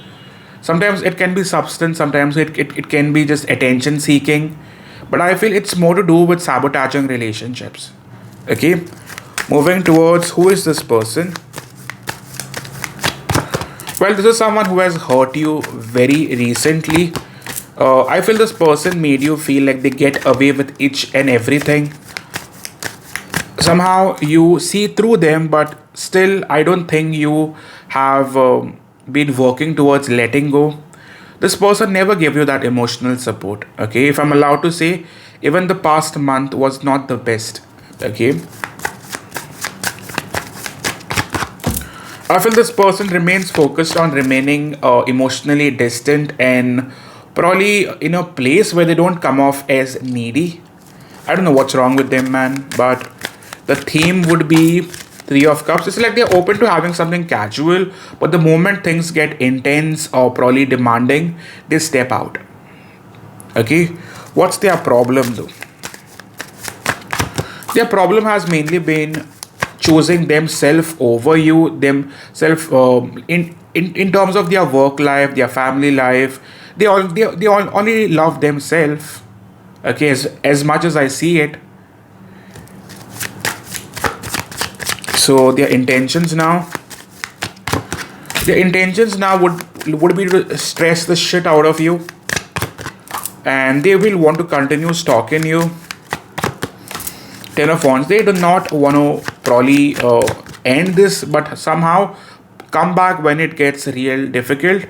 Sometimes it can be substance, sometimes it can be just attention seeking. But I feel it's more to do with sabotaging relationships. Okay? Moving towards who is this person? Well, this is someone who has hurt you very recently. I feel this person made you feel like they get away with each and everything. Somehow you see through them, but still, I don't think you have been working towards letting go. This person never gave you that emotional support. Okay, if I'm allowed to say, even the past month was not the best. Okay, I feel this person remains focused on remaining emotionally distant and probably in a place where they don't come off as needy. I don't know what's wrong with them, man, but the theme would be Three of Cups. It's like they're open to having something casual, but the moment things get intense or probably demanding, they step out. Okay, what's their problem though? Their problem has mainly been choosing themselves over you, themselves in terms of their work life, their family life. They all only love themselves. Okay, as much as I see it. So their intentions now would be to stress the shit out of you, and they will want to continue stalking you. Ten of Wands, they do not want to probably end this, but somehow come back when it gets real difficult.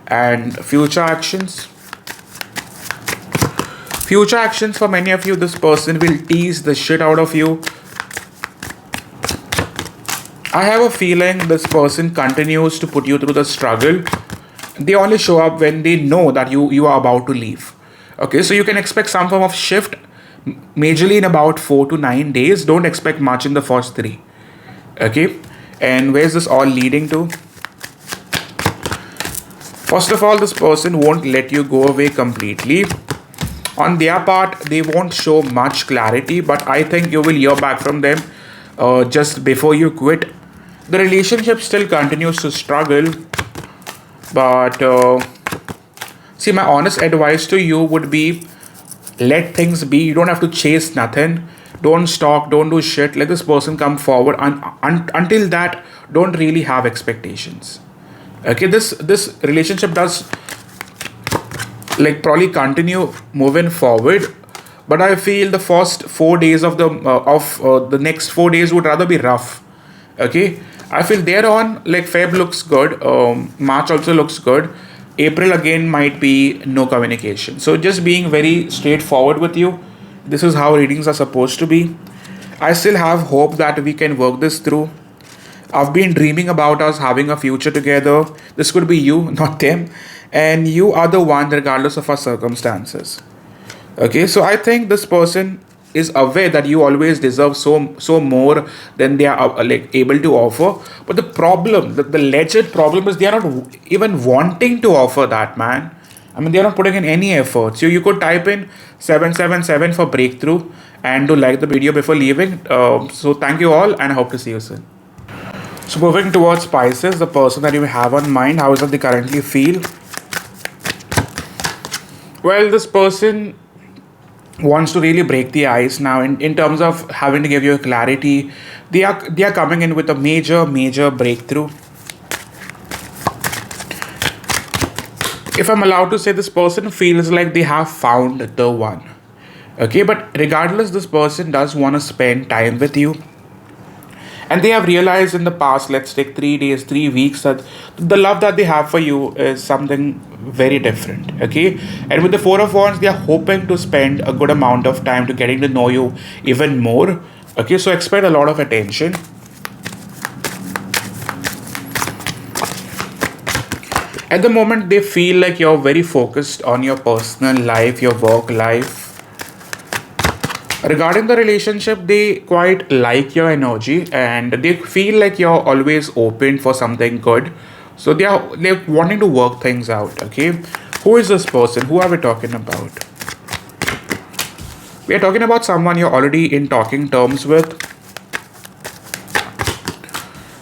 And future actions for many of you, this person will tease the shit out of you. I have a feeling this person continues to put you through the struggle. They only show up when they know that you are about to leave. Okay, so you can expect some form of shift majorly in about 4 to 9 days. Don't expect much in the first 3. Okay, and where's this all leading to? First of all, this person won't let you go away completely. On their part, they won't show much clarity, but I think you will hear back from them just before you quit. The relationship still continues to struggle, but see, my honest advice to you would be, let things be. You don't have to chase nothing. Don't stalk, don't do shit. Let this person come forward. Until that, don't really have expectations. Okay, this relationship does like probably continue moving forward, but I feel the first 4 days of the next 4 days would rather be rough. Okay, I feel there on, like, Feb looks good, March also looks good, April again might be no communication. So just being very straightforward with you, this is how readings are supposed to be. I still have hope that we can work this through. I've been dreaming about us having a future together. This could be you, not them, and you are the one regardless of our circumstances. Okay, so I think this person is aware that you always deserve so more than they are like able to offer. But the problem, the legit problem, is they are not even wanting to offer that, man. I mean, they are not putting in any effort. So you could type in 777 for breakthrough and to like the video before leaving. So thank you all, and I hope to see you soon. So moving towards Pisces, the person that you have on mind, how is it they currently feel? Well, this person wants to really break the ice now in terms of having to give you clarity. They are coming in with a major breakthrough. If I'm allowed to say, this person feels like they have found the one. Okay, but regardless, this person does want to spend time with you. And they have realized in the past, let's take 3 days, 3 weeks, that the love that they have for you is something very different. Okay, and with the Four of Wands, they are hoping to spend a good amount of time to getting to know you even more. Okay, so expect a lot of attention. At the moment, they feel like you're very focused on your personal life, your work life. Regarding the relationship, they quite like your energy and they feel like you're always open for something good. So they're wanting to work things out. Okay, who is this person? Who are we talking about? We are talking about someone you're already in talking terms with.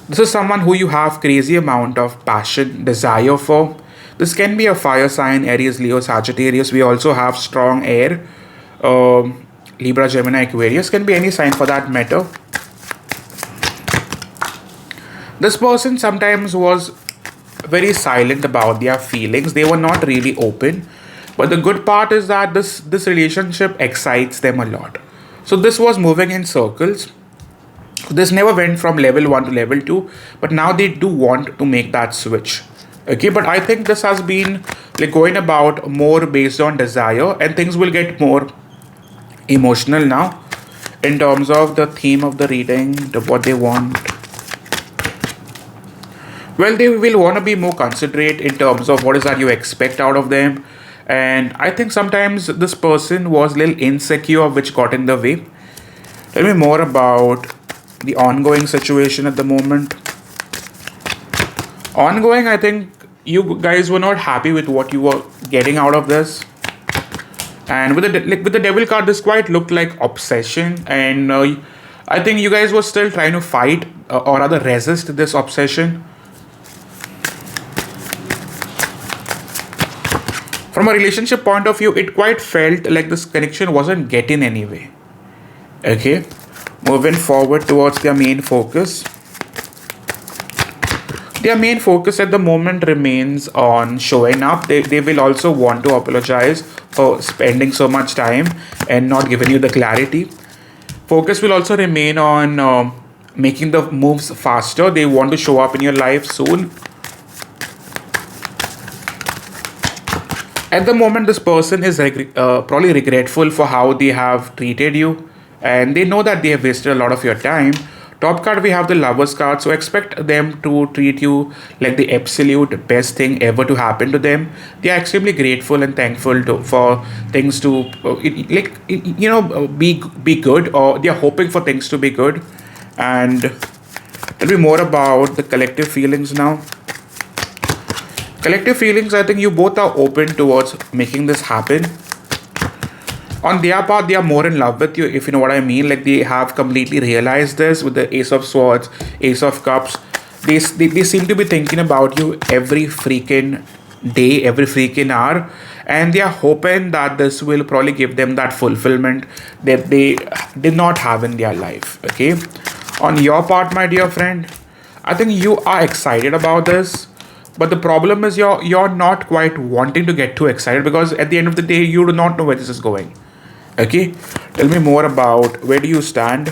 This is someone who you have crazy amount of passion, desire for. This can be a fire sign, Aries, Leo, Sagittarius. We also have strong air. Libra, Gemini, Aquarius can be any sign for that matter. This person sometimes was very silent about their feelings. They were not really open. But the good part is that this relationship excites them a lot. So this was moving in circles. This never went from level 1 to level 2, but now they do want to make that switch. Okay, but I think this has been like going about more based on desire, and things will get more emotional now in terms of the theme of the reading, what they want. Well, they will want to be more considerate in terms of what is that you expect out of them. And I think sometimes this person was a little insecure, which got in the way. Tell me more about the ongoing situation at the moment. Ongoing, I think you guys were not happy with what you were getting out of this. And with the devil card, this quite looked like obsession. And I think you guys were still trying to fight or rather resist this obsession. From a relationship point of view, it quite felt like this connection wasn't getting anywhere. Okay, moving forward towards their main focus. Their main focus at the moment remains on showing up. They will also want to apologize for spending so much time and not giving you the clarity. Focus will also remain on making the moves faster. They want to show up in your life soon. At the moment, this person is probably regretful for how they have treated you, and they know that they have wasted a lot of your time. Top card, we have the Lovers card, so expect them to treat you like the absolute best thing ever to happen to them. They are extremely grateful and thankful for things to be good, or they are hoping for things to be good. And tell me more about the collective feelings now. Collective feelings, I think you both are open towards making this happen. On their part, they are more in love with you, if you know what I mean. Like they have completely realized this with the Ace of Swords, Ace of Cups. They seem to be thinking about you every freaking day, every freaking hour. And they are hoping that this will probably give them that fulfillment that they did not have in their life. Okay. On your part, my dear friend, I think you are excited about this. But the problem is you're not quite wanting to get too excited because at the end of the day you do not know where this is going. Okay, tell me more about where do you stand.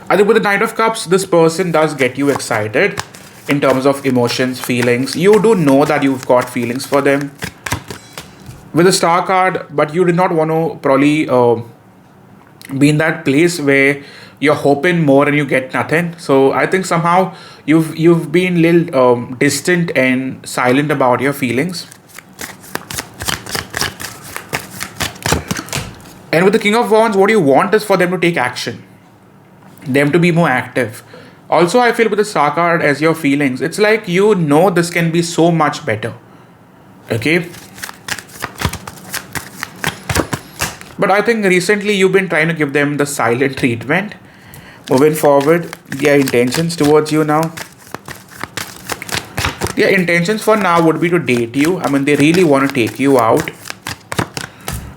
I think with the Knight of Cups, this person does get you excited in terms of emotions, feelings. You do know that you've got feelings for them. With the Star card, but you do not want to probably be in that place where you're hoping more and you get nothing. So I think somehow you've been a little distant and silent about your feelings. And with the King of Wands, what you want is for them to take action, them to be more active. Also, I feel with the Star card as your feelings, it's like you know this can be so much better. Okay. But I think recently you've been trying to give them the silent treatment. Moving forward, their intentions towards you now. Their intentions for now would be to date you. I mean, they really want to take you out.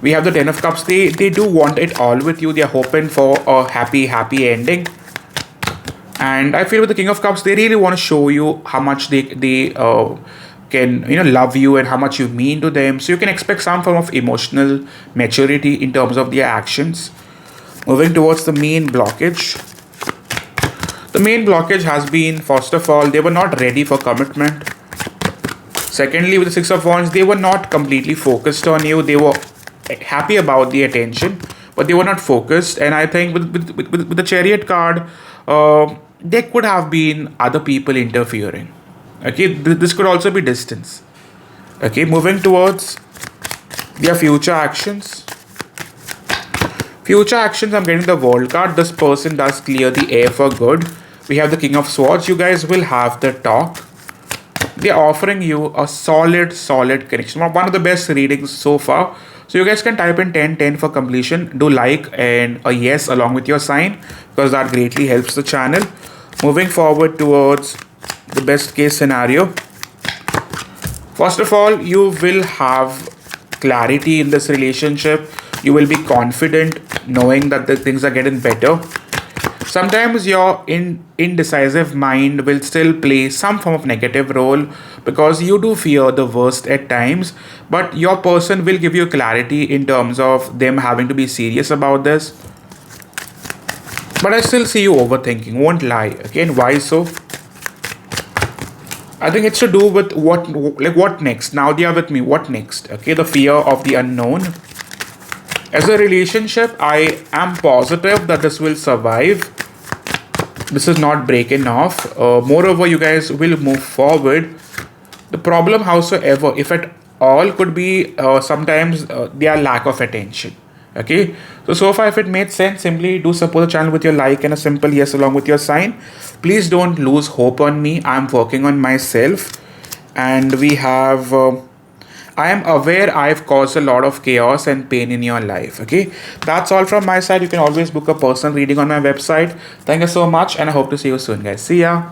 We have the Ten of Cups. They do want it all with you. They're hoping for a happy ending. And I feel with the King of Cups, they really want to show you how much they can love you and how much you mean to them. So you can expect some form of emotional maturity in terms of their actions. Moving towards the main blockage. The main blockage has been, first of all, they were not ready for commitment. Secondly, with the Six of Wands, they were not completely focused on you. They were happy about the attention, but they were not focused. And I think with the Chariot card, there could have been other people interfering. Okay, this could also be distance. Okay, moving towards their future actions. Future actions, I'm getting the World card. This person does clear the air for good. We have the King of Swords. You guys will have the talk. They're offering you a solid connection. One of the best readings so far. So you guys can type in 10 for completion. Do like and a yes along with your sign, because that greatly helps the channel. Moving forward towards the best case scenario. First of all, you will have clarity in this relationship. You will be confident knowing that the things are getting better. Sometimes your indecisive mind will still play some form of negative role, because you do fear the worst at times, but your person will give you clarity in terms of them having to be serious about this. But I still see you overthinking, won't lie. Again, why so? I think it's to do with what next. Now they are with me. What next? Okay, the fear of the unknown. As a relationship, I am positive that this will survive. This is not breaking off. Moreover, you guys will move forward. The problem, howsoever, if at all, could be sometimes their lack of attention. Okay, so far, if it made sense, simply do support the channel with your like and a simple yes along with your sign. Please don't lose hope on me. I'm working on myself, and we have. I am aware I've caused a lot of chaos and pain in your life. Okay, that's all from my side. You can always book a personal reading on my website. Thank you so much, and I hope to see you soon, guys. See ya.